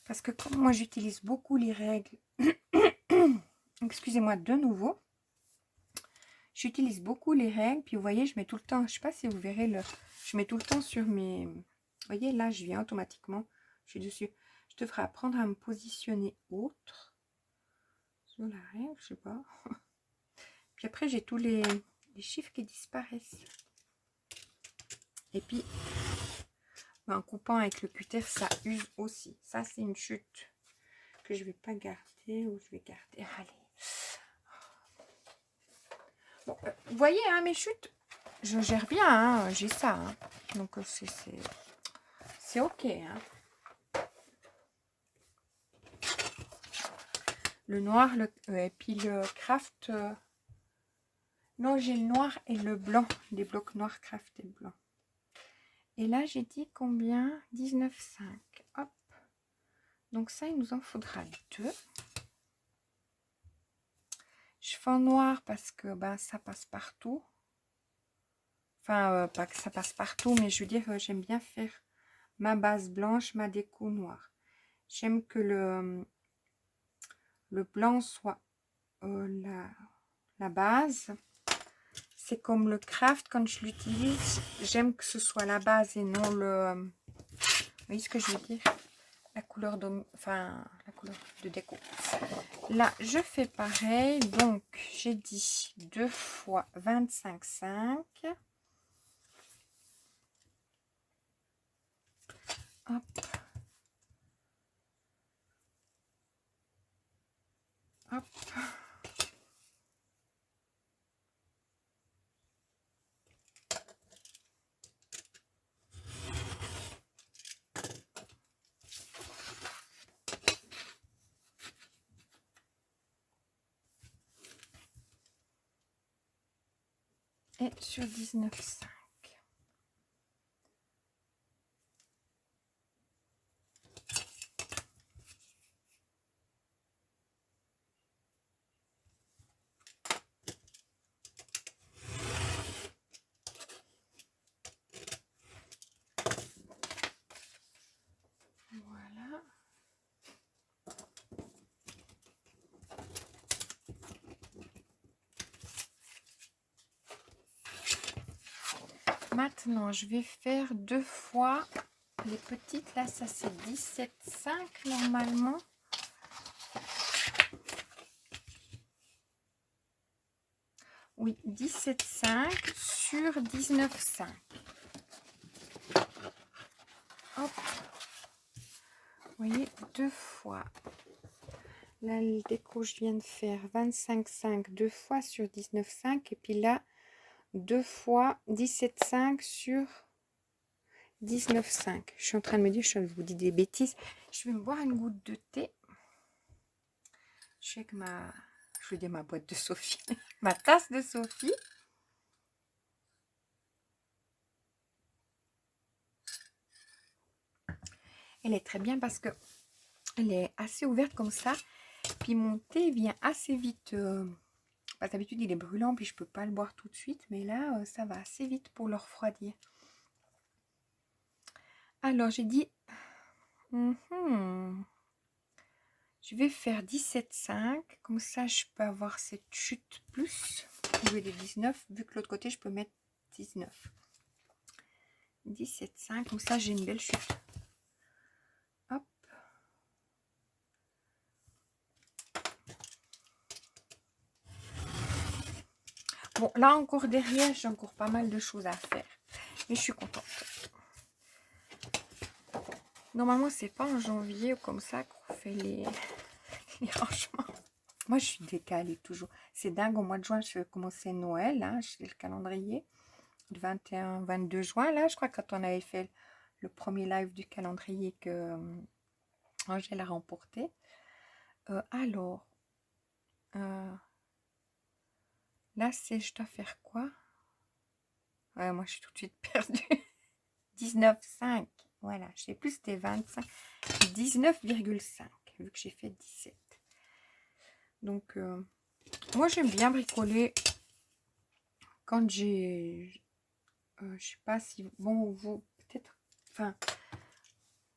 Parce que comme moi, j'utilise beaucoup les règles. Excusez-moi de nouveau. J'utilise beaucoup les règles. Puis, vous voyez, je mets tout le temps. Je ne sais pas si vous verrez. Je mets tout le temps sur mes... Vous voyez, là, je viens automatiquement. Je suis dessus. Je devrais apprendre à me positionner autre. Sur la règle, je sais pas. Puis après, j'ai tous les chiffres qui disparaissent. Et puis, en coupant avec le cutter, ça use aussi. Ça, c'est une chute que je ne vais pas garder ou je vais garder. Allez. Bon, vous voyez, hein, mes chutes, je gère bien. Hein, j'ai ça. Hein. Donc, c'est OK. Hein. Le noir, et puis le craft. Non, j'ai le noir et le blanc. Les blocs noirs, craft et blanc. Et là, j'ai dit combien? 19,5. Hop. Donc ça, il nous en faudra 2. Je fais en noir parce que ben, ça passe partout. Enfin, pas que ça passe partout, mais je veux dire, j'aime bien faire ma base blanche, ma déco noire. J'aime que le blanc soit la base. C'est comme le craft, quand je l'utilise, j'aime que ce soit la base et non le... vous voyez ce que je veux dire? La couleur de, enfin, la couleur de déco. Là, je fais pareil. Donc, j'ai dit 2 fois 25,5. Hop. Hop. Et sur 19,5. Voilà. Maintenant, je vais faire 2 fois les petites. Là, ça c'est 17,5 normalement. Oui, 17,5 sur 19,5. Hop. Vous voyez, 2 fois. Là, le déco, je viens de faire 25,5 2 fois sur 19,5. Et puis là, 2 fois 17,5 sur 19,5. Je suis en train de me dire, je vous dis des bêtises. Je vais me boire une goutte de thé. Je suis avec je vais dire ma boîte de Sophie. Ma tasse de Sophie. Elle est très bien parce que elle est assez ouverte comme ça. Puis mon thé vient assez vite. D'habitude, il est brûlant, puis je peux pas le boire tout de suite. Mais là, ça va assez vite pour le refroidir. Alors, j'ai dit... je vais faire 17,5. Comme ça, je peux avoir cette chute plus. Au lieu de 19, vu que l'autre côté, je peux mettre 19. 17,5. Comme ça, j'ai une belle chute. Hop. Bon, là encore derrière, j'ai encore pas mal de choses à faire. Mais je suis contente. Normalement, c'est pas en janvier ou comme ça qu'on fait les rangements. Moi, je suis décalée toujours. C'est dingue, au mois de juin, je vais commencer Noël. Hein, je fais le calendrier. Le 21, 22 juin, là, je crois, quand on avait fait le premier live du calendrier que Angèle a remporté. Alors, là, c'est, je dois faire quoi? Ouais, moi, je suis tout de suite perdue. 19,5. Voilà, je sais plus, c'était 25. 19,5, vu que j'ai fait 17. Donc, moi, j'aime bien bricoler quand j'ai... je sais pas si... Bon, vous, peut-être... Enfin,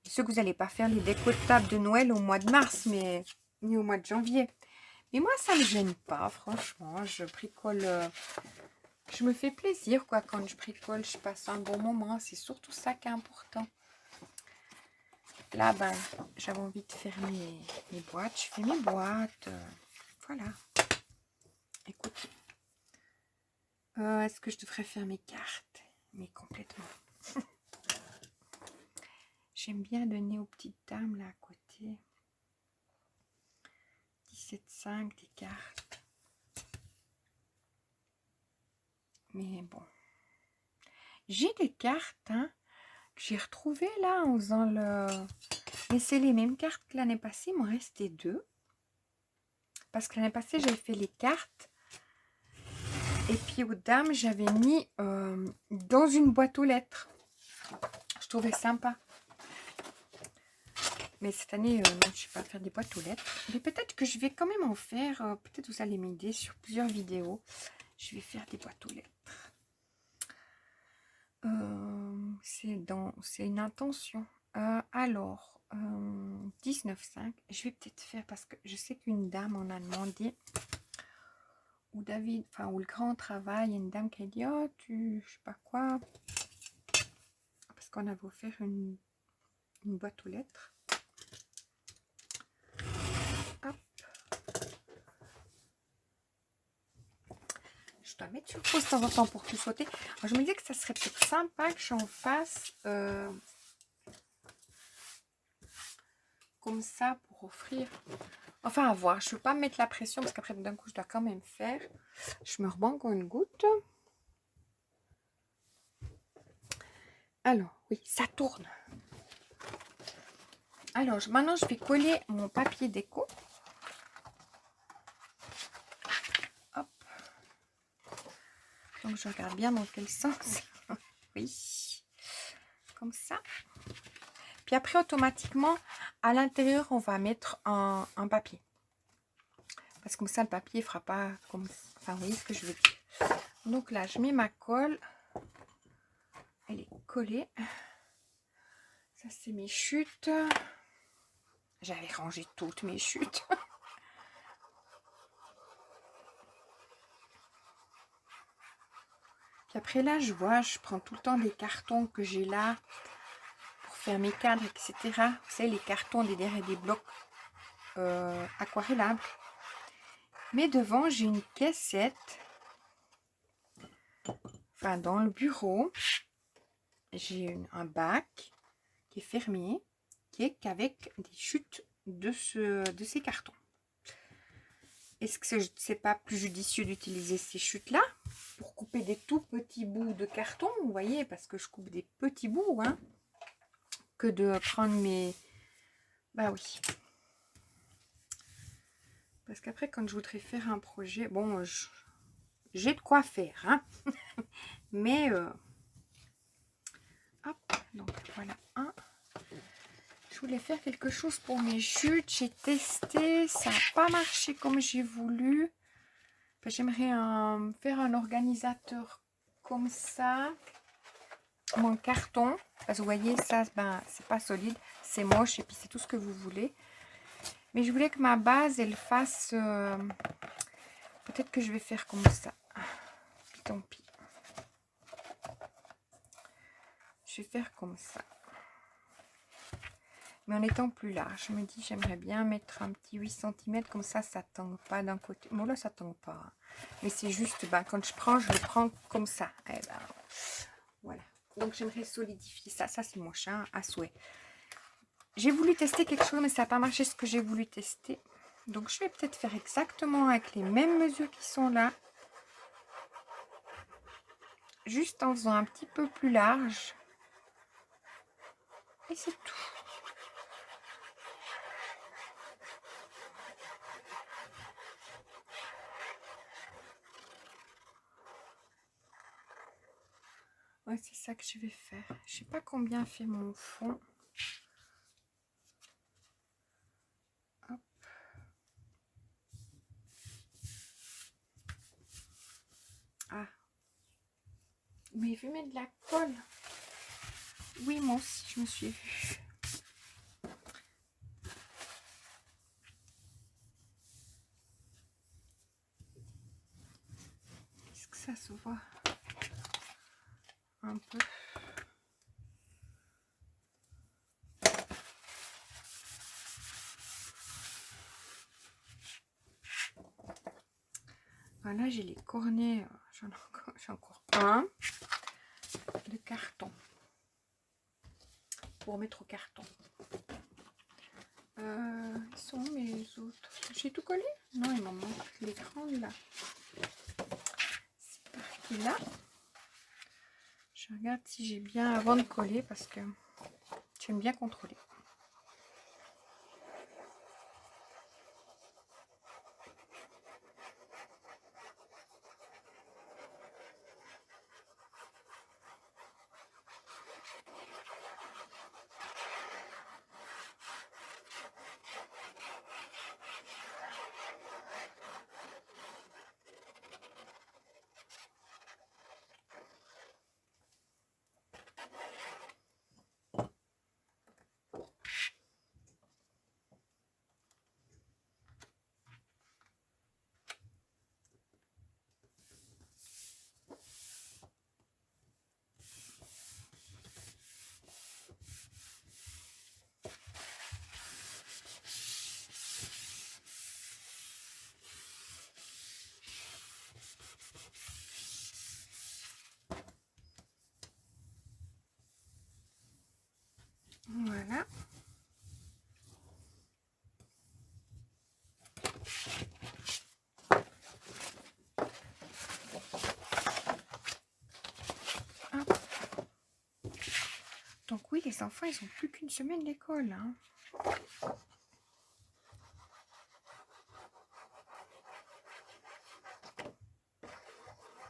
ce que vous n'allez pas faire les décos de table de Noël au mois de mars, mais ni au mois de janvier. Mais moi, ça ne me gêne pas, franchement. Je bricole... je me fais plaisir, quoi, quand je bricole. Je passe un bon moment. C'est surtout ça qui est important. Là, ben, j'avais envie de faire mes boîtes. Je fais mes boîtes. Voilà. Écoutez. Est-ce que je devrais faire mes cartes? Mais complètement. J'aime bien donner aux petites dames là à côté. 17,5 des cartes. Mais bon. J'ai des cartes hein, que j'ai retrouvées là en faisant le... Mais c'est les mêmes cartes que l'année passée. Il m'en restait 2. Parce que l'année passée, j'avais fait les cartes. Et puis aux dames, j'avais mis dans une boîte aux lettres. Je trouvais sympa. Mais cette année, non, je ne vais pas faire des boîtes aux lettres. Mais peut-être que je vais quand même en faire. Peut-être vous allez m'aider sur plusieurs vidéos. Je vais faire des boîtes aux lettres. C'est une intention. Alors, 19,5. Je vais peut-être faire parce que je sais qu'une dame en a demandé. Ou David, enfin, ou le grand travail. Il y a une dame qui a dit, oh, je sais pas quoi. Parce qu'on avait offert une boîte aux lettres. Hop. Je dois mettre sur pause de temps en temps pour tout sauter. Alors, je me disais que ça serait peut-être sympa que j'en fasse comme ça pour offrir. Enfin, à voir. Je ne veux pas me mettre la pression parce qu'après, d'un coup, je dois quand même faire. Je me rebande encore une goutte. Alors, oui, ça tourne. Alors, maintenant, je vais coller mon papier déco. Hop. Donc, je regarde bien dans quel sens. Oui. Comme ça. Puis après, automatiquement, à l'intérieur, on va mettre un papier. Parce que comme ça, le papier ne fera pas comme... Enfin, vous voyez ce que je veux dire. Donc là, je mets ma colle. Elle est collée. Ça, c'est mes chutes. J'avais rangé toutes mes chutes. Puis après, là, je vois, je prends tout le temps des cartons que j'ai là pour faire mes cadres, etc. Vous savez, les cartons derrière des blocs aquarellables. Mais devant, j'ai une caissette. Enfin, dans le bureau, j'ai un bac qui est fermé, qui est qu'avec des chutes de ces cartons. Est-ce que c'est pas plus judicieux d'utiliser ces chutes-là pour couper des tout petits bouts de carton, vous voyez, parce que je coupe des petits bouts, hein, que de prendre mes... Bah oui. Parce qu'après, quand je voudrais faire un projet, bon, j'ai de quoi faire, hein. Mais, hop, donc voilà un. Je voulais faire quelque chose pour mes chutes. J'ai testé. Ça n'a pas marché comme j'ai voulu. J'aimerais faire un organisateur comme ça. Mon carton. Parce que vous voyez, ça, ben, c'est pas solide. C'est moche. Et puis, c'est tout ce que vous voulez. Mais je voulais que ma base, elle fasse... peut-être que je vais faire comme ça. Puis tant pis. Je vais faire comme ça. Mais en étant plus large, je me dis, j'aimerais bien mettre un petit 8 cm, comme ça, ça ne tangue pas d'un côté. Bon, là, ça ne tangue pas. Hein. Mais c'est juste, ben, quand je le prends comme ça. Eh ben, voilà. Donc, j'aimerais solidifier ça. Ça, c'est mon chien à souhait. J'ai voulu tester quelque chose, mais ça n'a pas marché ce que j'ai voulu tester. Donc, je vais peut-être faire exactement avec les mêmes mesures qui sont là. Juste en faisant un petit peu plus large. Et c'est tout. Ouais, c'est ça que je vais faire. Je sais pas combien fait mon fond. Hop. Ah. Vous m'avez vu mettre de la colle? Oui, moi aussi, je me suis vue. Est-ce que ça se voit? Un peu. Voilà, j'ai les cornets, j'en ai encore un de carton pour mettre au carton. Ils sont où mes autres? J'ai tout collé? Non, il m'en manque les grandes là. C'est parti là. Je regarde si j'ai bien avant de coller parce que j'aime bien contrôler. Donc oui, les enfants, ils ont plus qu'une semaine d'école. Hein.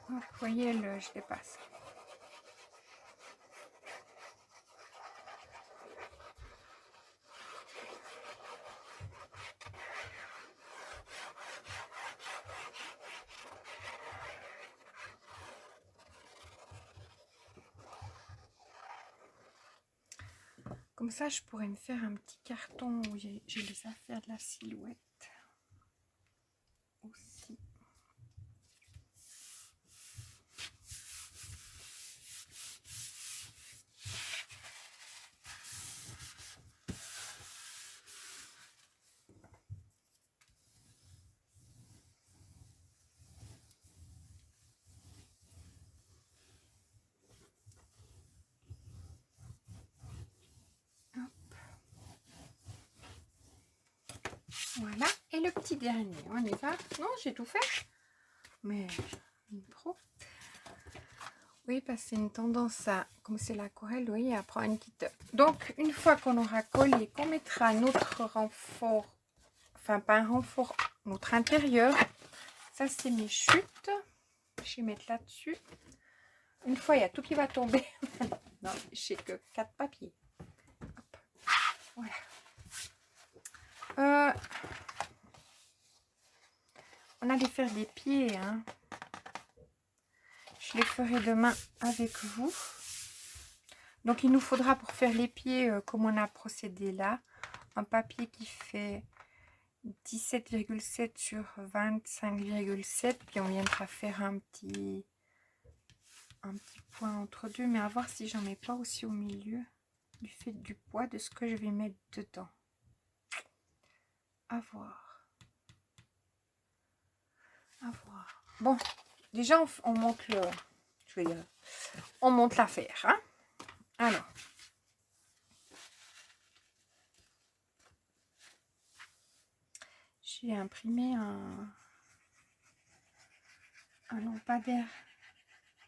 Hop, voyez, je les passe. Comme ça, je pourrais me faire un petit carton où j'ai les affaires de la silhouette aussi. Voilà, et le petit dernier, on y va. Non, j'ai tout fait. Mais trop. Oui, parce que c'est une tendance à, comme c'est l'aquarelle, oui, à prendre une petite... Donc, une fois qu'on aura collé, qu'on mettra notre renfort, enfin pas un renfort, notre intérieur. Ça, c'est mes chutes. Je vais mettre là-dessus. Une fois, il y a tout qui va tomber. Non, j'ai que 4 papiers. Hop. Voilà. On allait faire des pieds, hein. Je les ferai demain avec vous. Donc il nous faudra pour faire les pieds, comme on a procédé là, un papier qui fait 17,7 sur 25,7. Puis on viendra faire un petit point entre deux. Mais à voir si j'en mets pas aussi au milieu, du fait du poids de ce que je vais mettre dedans. À voir. À voir. Bon, déjà on monte le... Je vais dire, on monte l'affaire, hein. Alors. J'ai imprimé un lampadaire.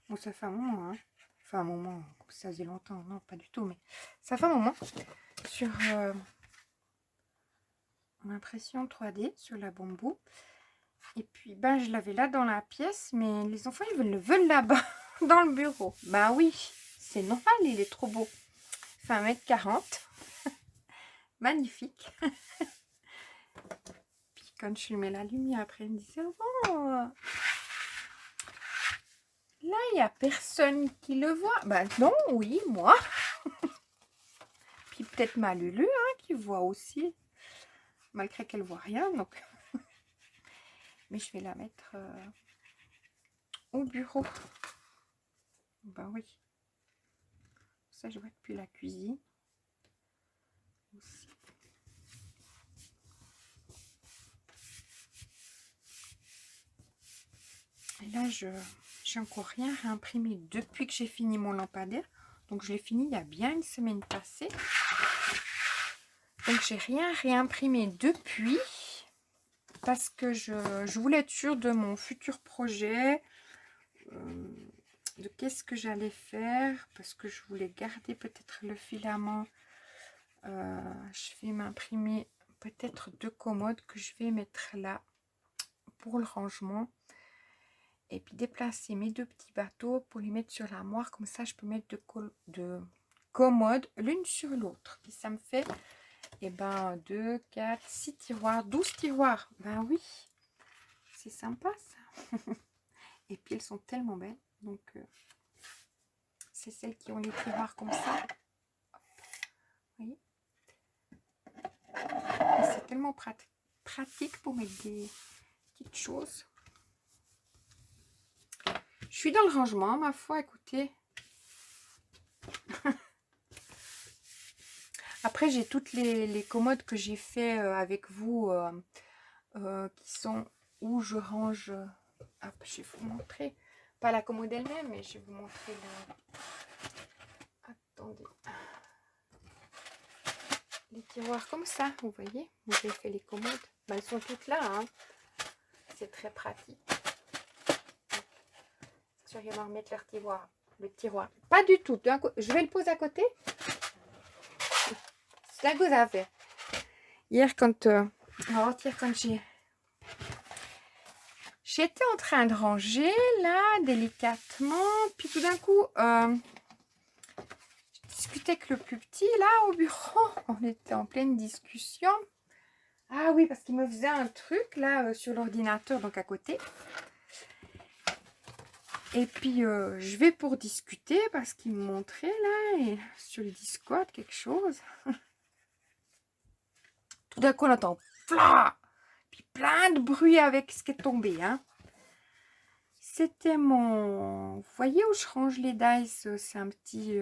Bon, ça fait un moment, hein. Enfin, un moment, ça faisait longtemps. Non, pas du tout, mais ça fait un moment. Sur en impression 3D, sur la bambou. Et puis, ben, je l'avais là dans la pièce, mais les enfants, ils le veulent là-bas, dans le bureau. Ben oui, c'est normal, il est trop beau. Il fait 1m40. Magnifique. Puis, quand je lui mets la lumière, après, il me disait, oh, bon, là, il n'y a personne qui le voit. Ben non, oui, moi. Puis peut-être ma Lulu, hein, qui voit aussi. Malgré qu'elle voit rien, donc... Mais je vais la mettre au bureau. Ben oui. Ça, je vois depuis la cuisine. Aussi. Et là, j'ai encore rien réimprimé depuis que j'ai fini mon lampadaire. Donc, je l'ai fini il y a bien une semaine passée. Donc, j'ai rien réimprimé depuis. Parce que je voulais être sûre de mon futur projet. De qu'est-ce que j'allais faire. Parce que je voulais garder peut-être le filament. Je vais m'imprimer peut-être 2 commodes que je vais mettre là pour le rangement. Et puis déplacer mes 2 petits bateaux pour les mettre sur l'armoire. Comme ça, je peux mettre de commodes l'une sur l'autre. Et ça me fait, eh ben, 2, 4, 6 tiroirs, 12 tiroirs. Ben oui, c'est sympa ça. Et puis elles sont tellement belles. Donc, c'est celles qui ont les tiroirs comme ça. Vous voyez? Et c'est tellement pratique pour mettre des petites choses. Je suis dans le rangement, ma foi, écoutez. Après, j'ai toutes les commodes que j'ai fait avec vous, qui sont où je range. Hop, je vais vous montrer. Pas la commode elle-même, mais je vais vous montrer le... Attendez. Les tiroirs comme ça, vous voyez. Vous avez fait les commodes. Ben, elles sont toutes là, hein. C'est très pratique. Je vais remettre le tiroir. Pas du tout. Je vais le poser à côté. c'est la cause à faire. Hier, quand j'étais en train de ranger, là, délicatement, puis tout d'un coup, je discutais avec le plus petit, là, au bureau. On était en pleine discussion. Ah oui, parce qu'il me faisait un truc, là, sur l'ordinateur, donc à côté. Et puis, je vais pour discuter, parce qu'il me montrait, là, et sur le Discord, quelque chose. Tout d'un coup, on entend fla, puis plein de bruit avec ce qui est tombé, hein. C'était mon... Vous voyez où je range les dice? C'est un petit...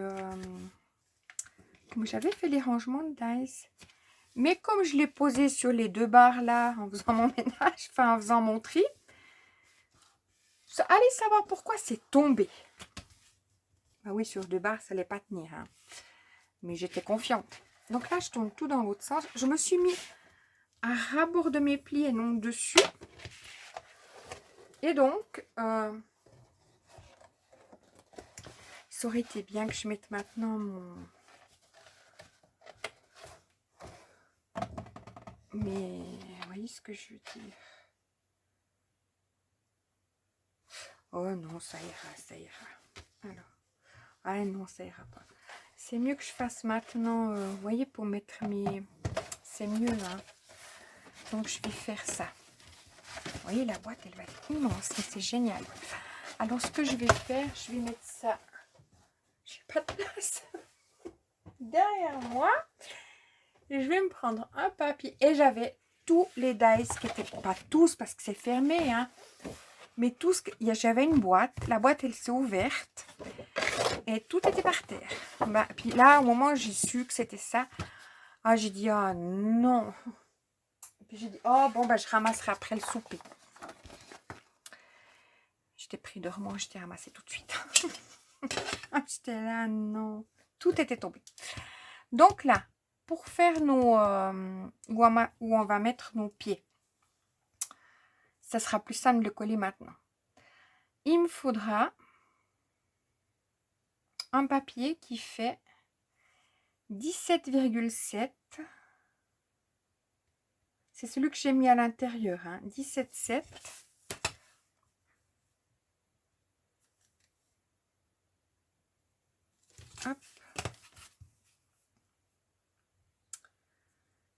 Comme j'avais fait les rangements de dice. Mais comme je l'ai posé sur les deux barres là, en faisant mon ménage, enfin en faisant mon tri, allez savoir pourquoi c'est tombé. Ah oui, sur deux barres, ça n'allait pas tenir, hein. Mais j'étais confiante. Donc là, je tourne tout dans l'autre sens. Je me suis mis à rabord de mes plis et non dessus. Et donc, ça aurait été bien que je mette maintenant mon... Mais, vous voyez ce que je veux dire? Oh non, ça ira, ça ira. Alors, ah non, ça ira pas. C'est mieux que je fasse maintenant, vous voyez, pour mettre mes... C'est mieux là. Donc, je vais faire ça. Vous voyez, la boîte, elle va être immense, mais c'est génial. Alors, ce que je vais faire, je vais mettre ça... J'ai pas de place derrière moi. Et je vais me prendre un papier. Et j'avais tous les dice qui étaient... Pas tous, parce que c'est fermé, hein. Mais tout ce que... J'avais une boîte. La boîte, elle s'est ouverte. Et tout était par terre. Bah, puis là, au moment où j'ai su que c'était ça, ah, j'ai dit, ah non. Puis j'ai dit, oh bon, bah, je ramasserai après le souper. J'étais pris de remords, j'étais ramassé tout de suite. J'étais là, non. Tout était tombé. Donc là, pour faire nos... où on va mettre nos pieds, ça sera plus simple de le coller maintenant. Il me faudra un papier qui fait 17,7. C'est celui que j'ai mis à l'intérieur, hein, 17,7. Hop.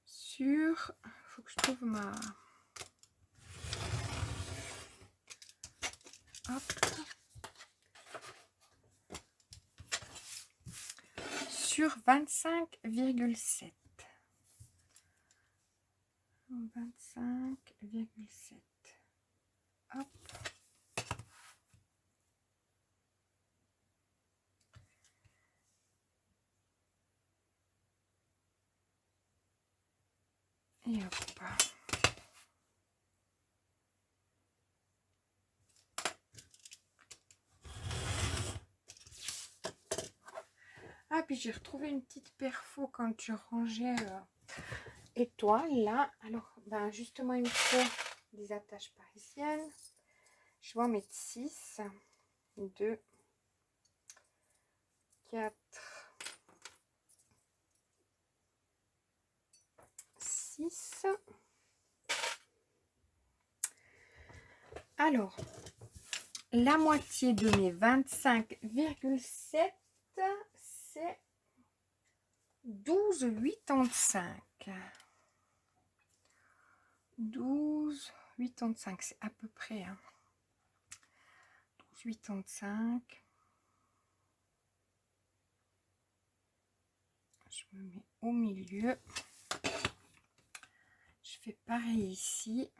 Sur... faut que je trouve ma... Hop. Sur 25,7. 25,7. Hop. Et hop. Ah, puis j'ai retrouvé une petite perfo quand je rangeais étoile là. Alors, ben justement, il me faut des attaches parisiennes. Je vais en mettre 6. 2, 4, 6. Alors, la moitié de mes 25,7, c'est 12,85. 12,85, c'est à peu près. Hein. 12,85. Je me mets au milieu. Je fais pareil ici.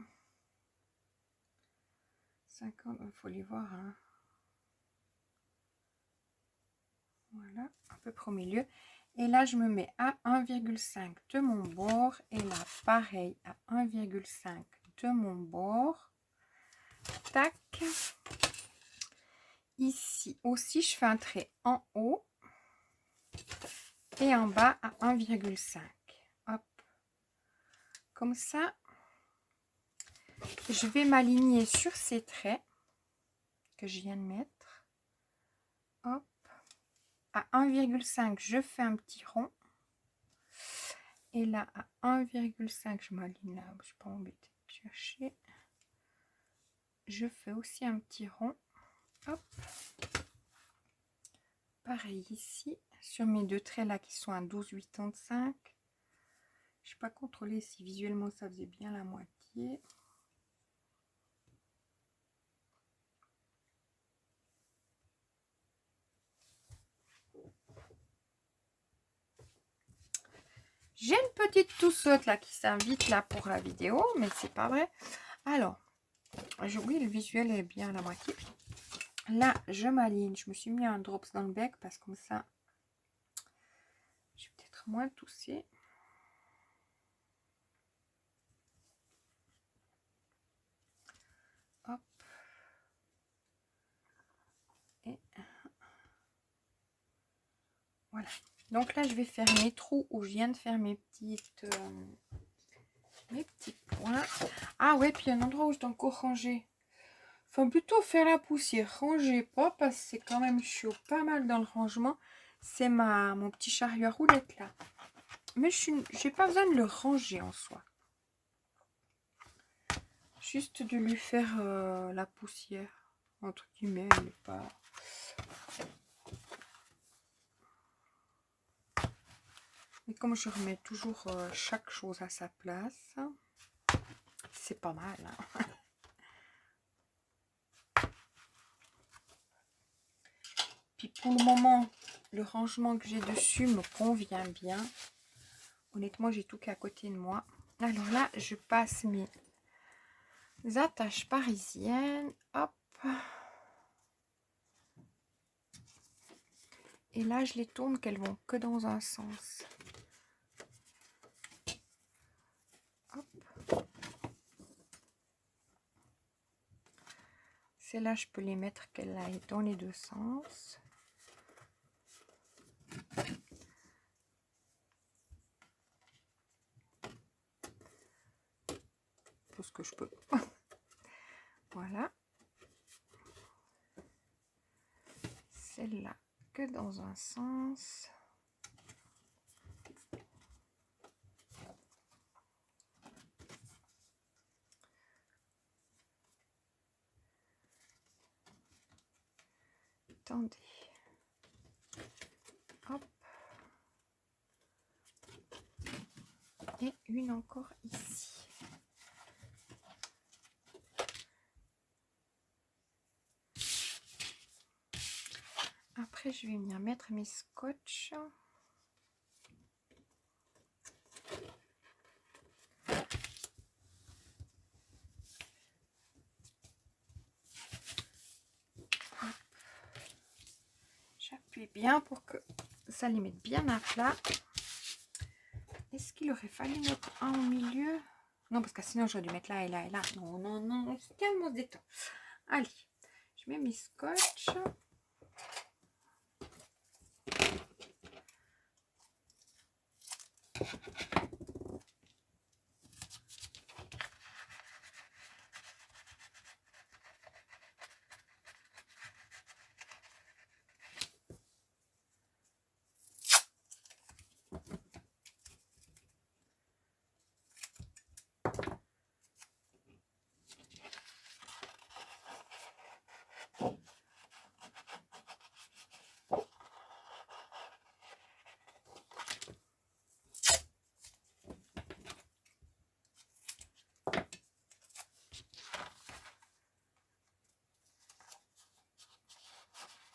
50, il faut les voir. Hein. Voilà, à peu près au milieu. Et là, je me mets à 1,5 de mon bord. Et là, pareil, à 1,5 de mon bord. Tac. Ici aussi, je fais un trait en haut. Et en bas à 1,5. Hop. Comme ça. Je vais m'aligner sur ces traits que je viens de mettre. Hop. À 1,5, je fais un petit rond. Et là, à 1,5, je m'aligne là, je ne suis pas embêtée de chercher. Je fais aussi un petit rond. Hop. Pareil ici, sur mes deux traits là qui sont à 12,85. Je n'ai pas contrôlé si visuellement ça faisait bien la moitié. J'ai une petite toussotte là qui s'invite là pour la vidéo, mais c'est pas vrai. Alors, oui, le visuel est bien à la moitié. Là, je m'aligne. Je me suis mis un drops dans le bec parce que comme ça, je vais peut-être moins tousser. Hop. Et voilà. Donc là, je vais faire mes trous où je viens de faire mes petits points. Ah ouais, puis il y a un endroit où je dois encore ranger. Enfin, plutôt faire la poussière. Ranger pas parce que c'est quand même chaud. Pas mal dans le rangement. C'est mon petit chariot à roulettes là. Mais je n'ai pas besoin de le ranger en soi. Juste de lui faire la poussière. Entre guillemets, elle n'est pas... Mais comme je remets toujours chaque chose à sa place, c'est pas mal. Hein. Puis pour le moment, le rangement que j'ai dessus me convient bien. Honnêtement, j'ai tout qu'à côté de moi. Alors là, je passe mes attaches parisiennes. Hop. Et là, je les tourne qu'elles vont que dans un sens. Hop. Celles-là, je peux les mettre qu'elles aillent dans les deux sens. Tout ce que je peux. Voilà. Celle-là que dans un sens. Attendez. Hop. Et une encore ici. Après, je vais venir mettre mes scotch. J'appuie bien pour que ça les mette bien à plat. Est-ce qu'il aurait fallu mettre un au milieu? Non, parce que sinon j'aurais dû mettre là et là et là. Non, non, non, calme, on se détend. Allez, je mets mes scotch.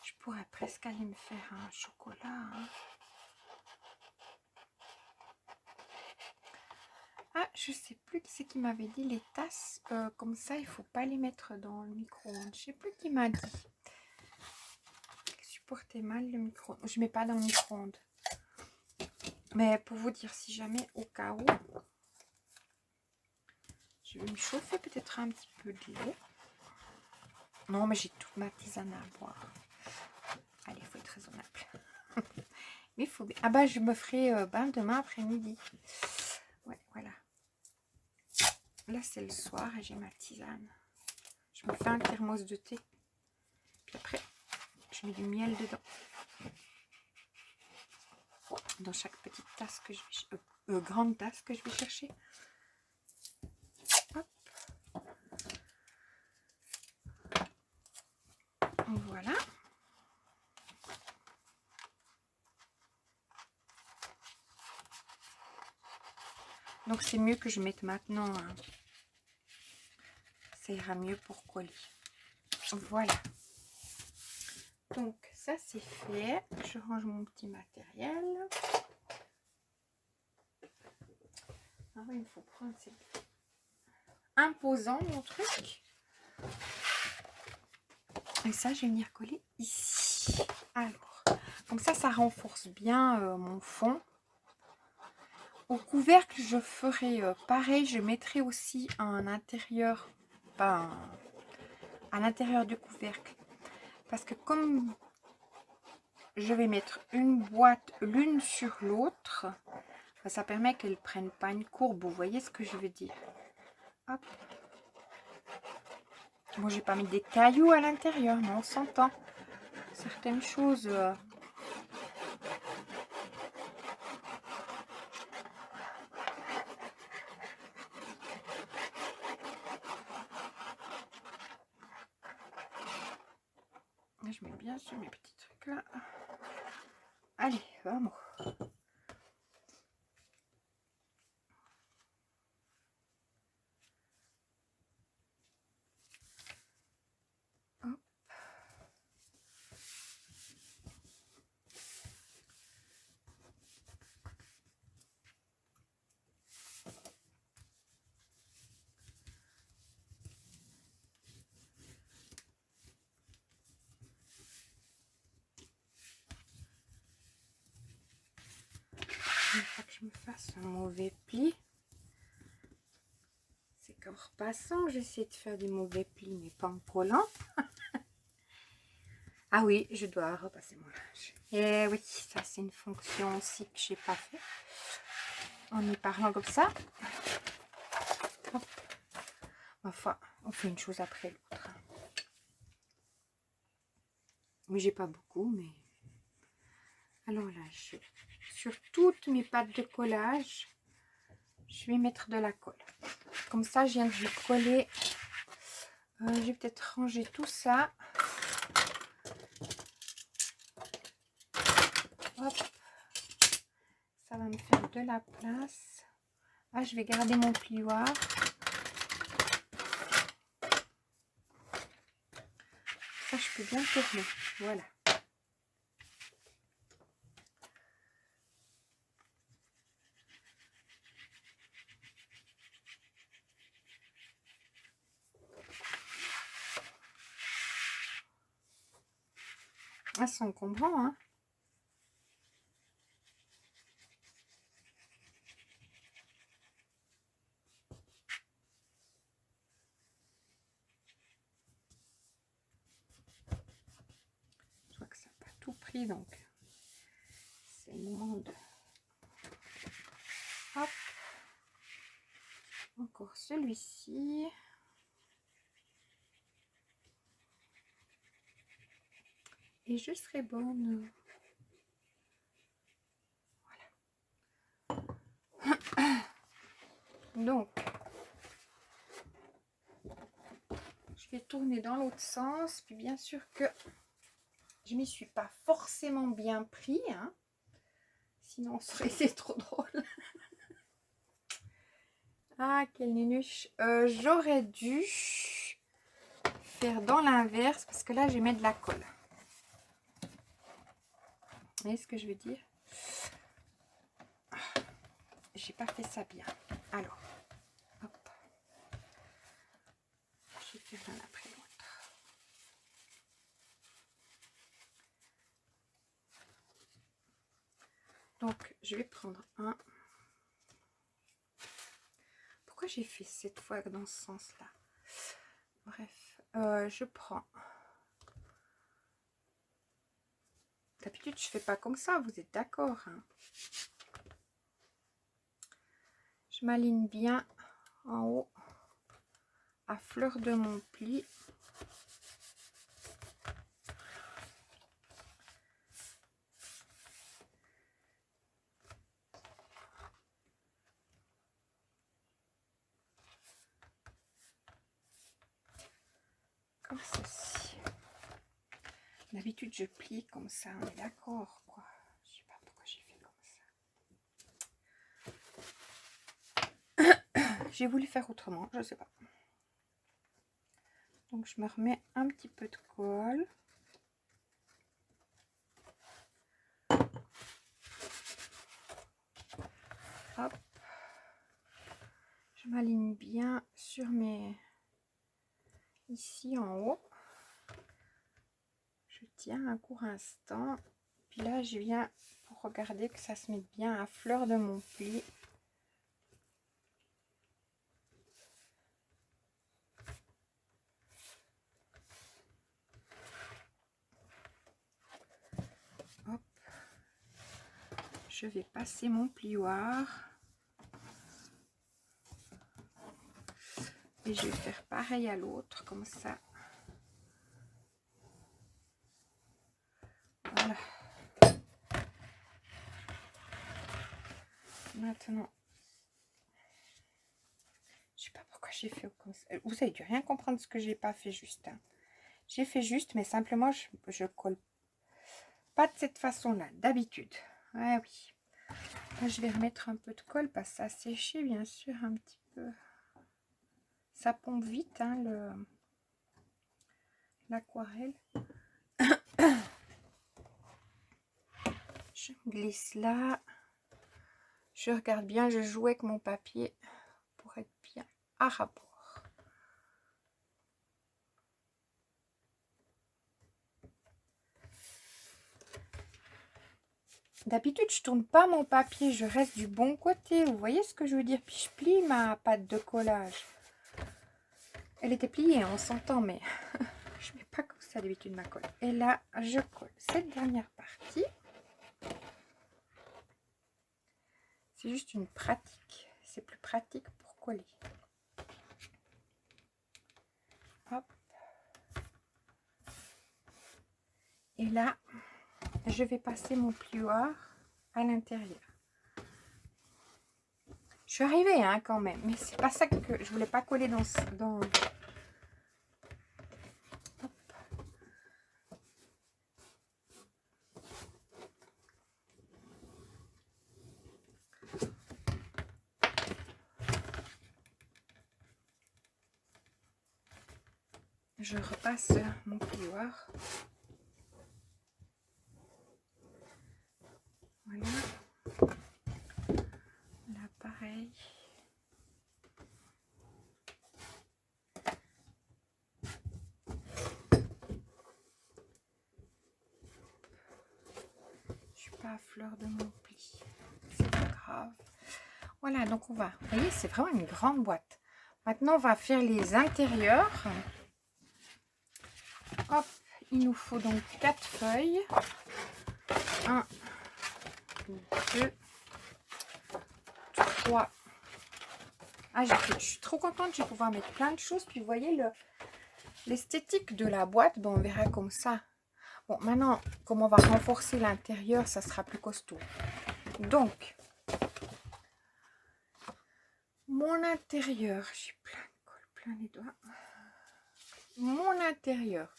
Je pourrais presque aller me faire un chocolat. Hein. Ah, je sais plus qui c'est qui m'avait dit les tasses comme ça, il faut pas les mettre dans le micro-ondes. Je sais plus qui m'a dit. Supportez mal le micro-ondes. Je mets pas dans le micro-ondes. Mais pour vous dire, si jamais au cas où, je vais me chauffer peut-être un petit peu de l'eau. Non, mais j'ai toute ma tisane à boire. Allez, il faut être raisonnable. Mais il faut... Ah bah, je me ferai bain demain après-midi. Ouais, voilà. Là, c'est le soir et j'ai ma tisane. Je me fais un thermos de thé. Puis après, je mets du miel dedans. Dans chaque petite tasse que je vais... grande tasse que je vais chercher. Hop. Voilà. Donc c'est mieux que je mette maintenant. Hein. Ça ira mieux pour coller. Voilà. Donc ça c'est fait. Je range mon petit matériel. Ah oui, il faut prendre. C'est imposant mon truc. Et ça, je vais venir coller ici. Alors, comme ça renforce bien mon fond. Au couvercle, je ferai pareil. Je mettrai aussi un intérieur, pas à l'intérieur du couvercle. Parce que comme je vais mettre une boîte l'une sur l'autre, ça permet qu'elles ne prennent pas une courbe. Vous voyez ce que je veux dire? Hop. Bon, j'ai pas mis des cailloux à l'intérieur, mais on s'entend. Certaines choses... Je mets bien sur mes petits trucs là. Allez, vamos. Hop. Il faut que je me fasse un mauvais pli. C'est qu'en repassant que j'essaie de faire des mauvais plis, mais pas en collant. Ah oui, je dois repasser mon linge. Et oui, ça c'est une fonction aussi que j'ai pas fait. En y parlant comme ça. Hop. Enfin, on fait une chose après l'autre. Mais j'ai pas beaucoup, mais... Alors là, sur toutes mes pattes de collage, je vais mettre de la colle. Comme ça, je viens de coller. Je vais peut-être ranger tout ça. Hop. Ça va me faire de la place. Ah, je vais garder mon plioir. Ça, je peux bien tourner. Voilà. Ah, c'est encombrant, hein. Je vois que ça n'a pas tout pris, donc c'est le moment de... Hop. Encore celui-ci. Et je serai bonne. Voilà. Donc, je vais tourner dans l'autre sens. Puis bien sûr que je m'y suis pas forcément bien pris. Hein. Sinon, ça aurait été trop drôle. Ah, quelle nunuche. J'aurais dû faire dans l'inverse. Parce que là, je vais mettre de la colle. Vous voyez ce que je veux dire? J'ai pas fait ça bien. Alors, hop. Je vais faire l'un après l'autre. Donc, je vais prendre un. Pourquoi j'ai fait cette fois dans ce sens-là? Bref, je prends. D'habitude, je fais pas comme ça, vous êtes d'accord, hein? Je m'aligne bien en haut à fleur de mon pli. comme ceci. D'habitude, je plie comme ça, on est d'accord, quoi. Je sais pas pourquoi j'ai fait comme ça. J'ai voulu faire autrement, je sais pas. Donc, je me remets un petit peu de colle. Hop. Je m'aligne bien sur mes... Ici, en haut. Je tiens un court instant. Puis là, je viens pour regarder que ça se mette bien à fleur de mon pli. Hop. Je vais passer mon plioir. Et je vais faire pareil à l'autre, comme ça. Voilà. Maintenant, je sais pas pourquoi j'ai fait comme ça. Vous avez dû rien comprendre ce que j'ai pas fait juste. Hein. J'ai fait juste, mais simplement, je colle pas de cette façon-là, d'habitude. Ah oui. Là, je vais remettre un peu de colle parce que ça a séché, bien sûr, un petit peu. Ça pompe vite, hein, l'aquarelle. Je glisse là. Je regarde bien, je joue avec mon papier pour être bien à rapport. D'habitude, je tourne pas mon papier, je reste du bon côté. Vous voyez ce que je veux dire? Puis je plie ma pâte de collage. Elle était pliée, on s'entend, mais je mets pas comme ça d'habitude ma colle. Et là, je colle cette dernière partie. C'est juste une pratique. C'est plus pratique pour coller. Hop. Et là, je vais passer mon plioir à l'intérieur. Je suis arrivée hein, quand même, mais c'est pas ça que je voulais pas coller dans... Hop. Je repasse mon plioir. Voilà. Là, pareil. Je suis pas à fleur de mon pli. C'est pas grave. Voilà, donc on va... Vous voyez, c'est vraiment une grande boîte. Maintenant, on va faire les intérieurs. Hop, il nous faut donc 4 feuilles. 1, 2, 3. Ah, je suis trop contente, je vais pouvoir mettre plein de choses. Puis vous voyez l'esthétique de la boîte, bon, on verra comme ça. Bon, maintenant, comme on va renforcer l'intérieur, ça sera plus costaud. Donc, mon intérieur, j'ai plein de colle, plein les doigts. Mon intérieur.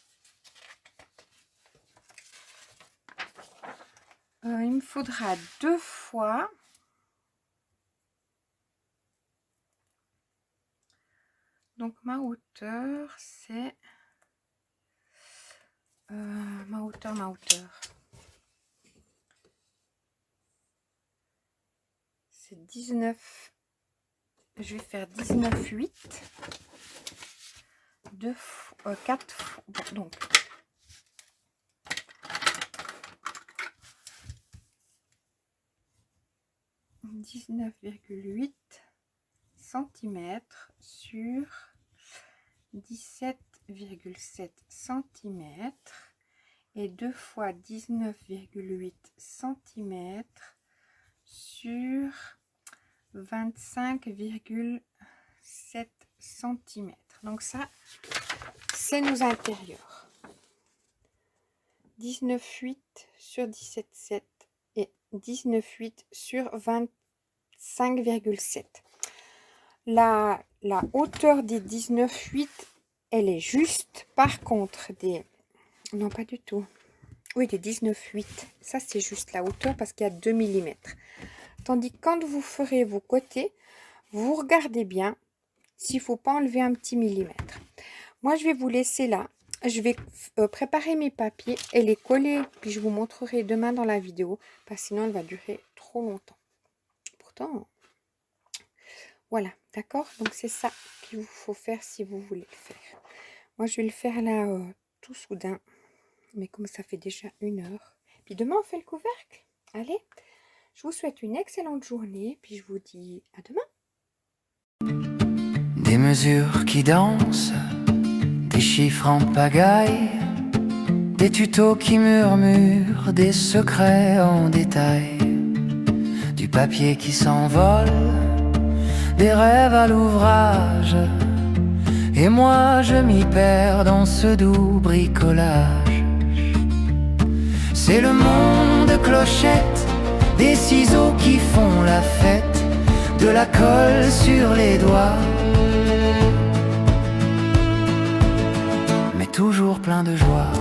Il me faudra 2 fois. Donc, ma hauteur, c'est... ma hauteur. C'est 19. Je vais faire 19,8. 4 fois. Bon, donc. « 19,8 cm sur 17,7 cm et 2 fois 19,8 cm sur 25,7 cm. Donc ça, c'est nos intérieurs. 19,8 sur 17,7 et 19,8 sur 25,7. La hauteur des 19,8 elle est juste, par contre, des... Non, pas du tout. Oui, des 19,8. Ça, c'est juste la hauteur parce qu'il y a 2 mm. Tandis que quand vous ferez vos côtés, vous regardez bien s'il ne faut pas enlever un petit millimètre. Moi, je vais vous laisser là. Je vais préparer mes papiers et les coller. Puis, je vous montrerai demain dans la vidéo. Parce que sinon, elle va durer trop longtemps. Pourtant, voilà. D'accord? Donc, c'est ça qu'il vous faut faire si vous voulez le faire. Moi, je vais le faire là tout soudain. Mais comme ça fait déjà 1 heure. Puis, demain, on fait le couvercle. Allez, je vous souhaite une excellente journée. Puis, je vous dis à demain. Des mesures qui dansent, des chiffres en pagaille, des tutos qui murmurent, des secrets en détail, du papier qui s'envole, des rêves à l'ouvrage, et moi je m'y perds dans ce doux bricolage. C'est le monde clochette, des ciseaux qui font la fête, de la colle sur les doigts, mais toujours plein de joie.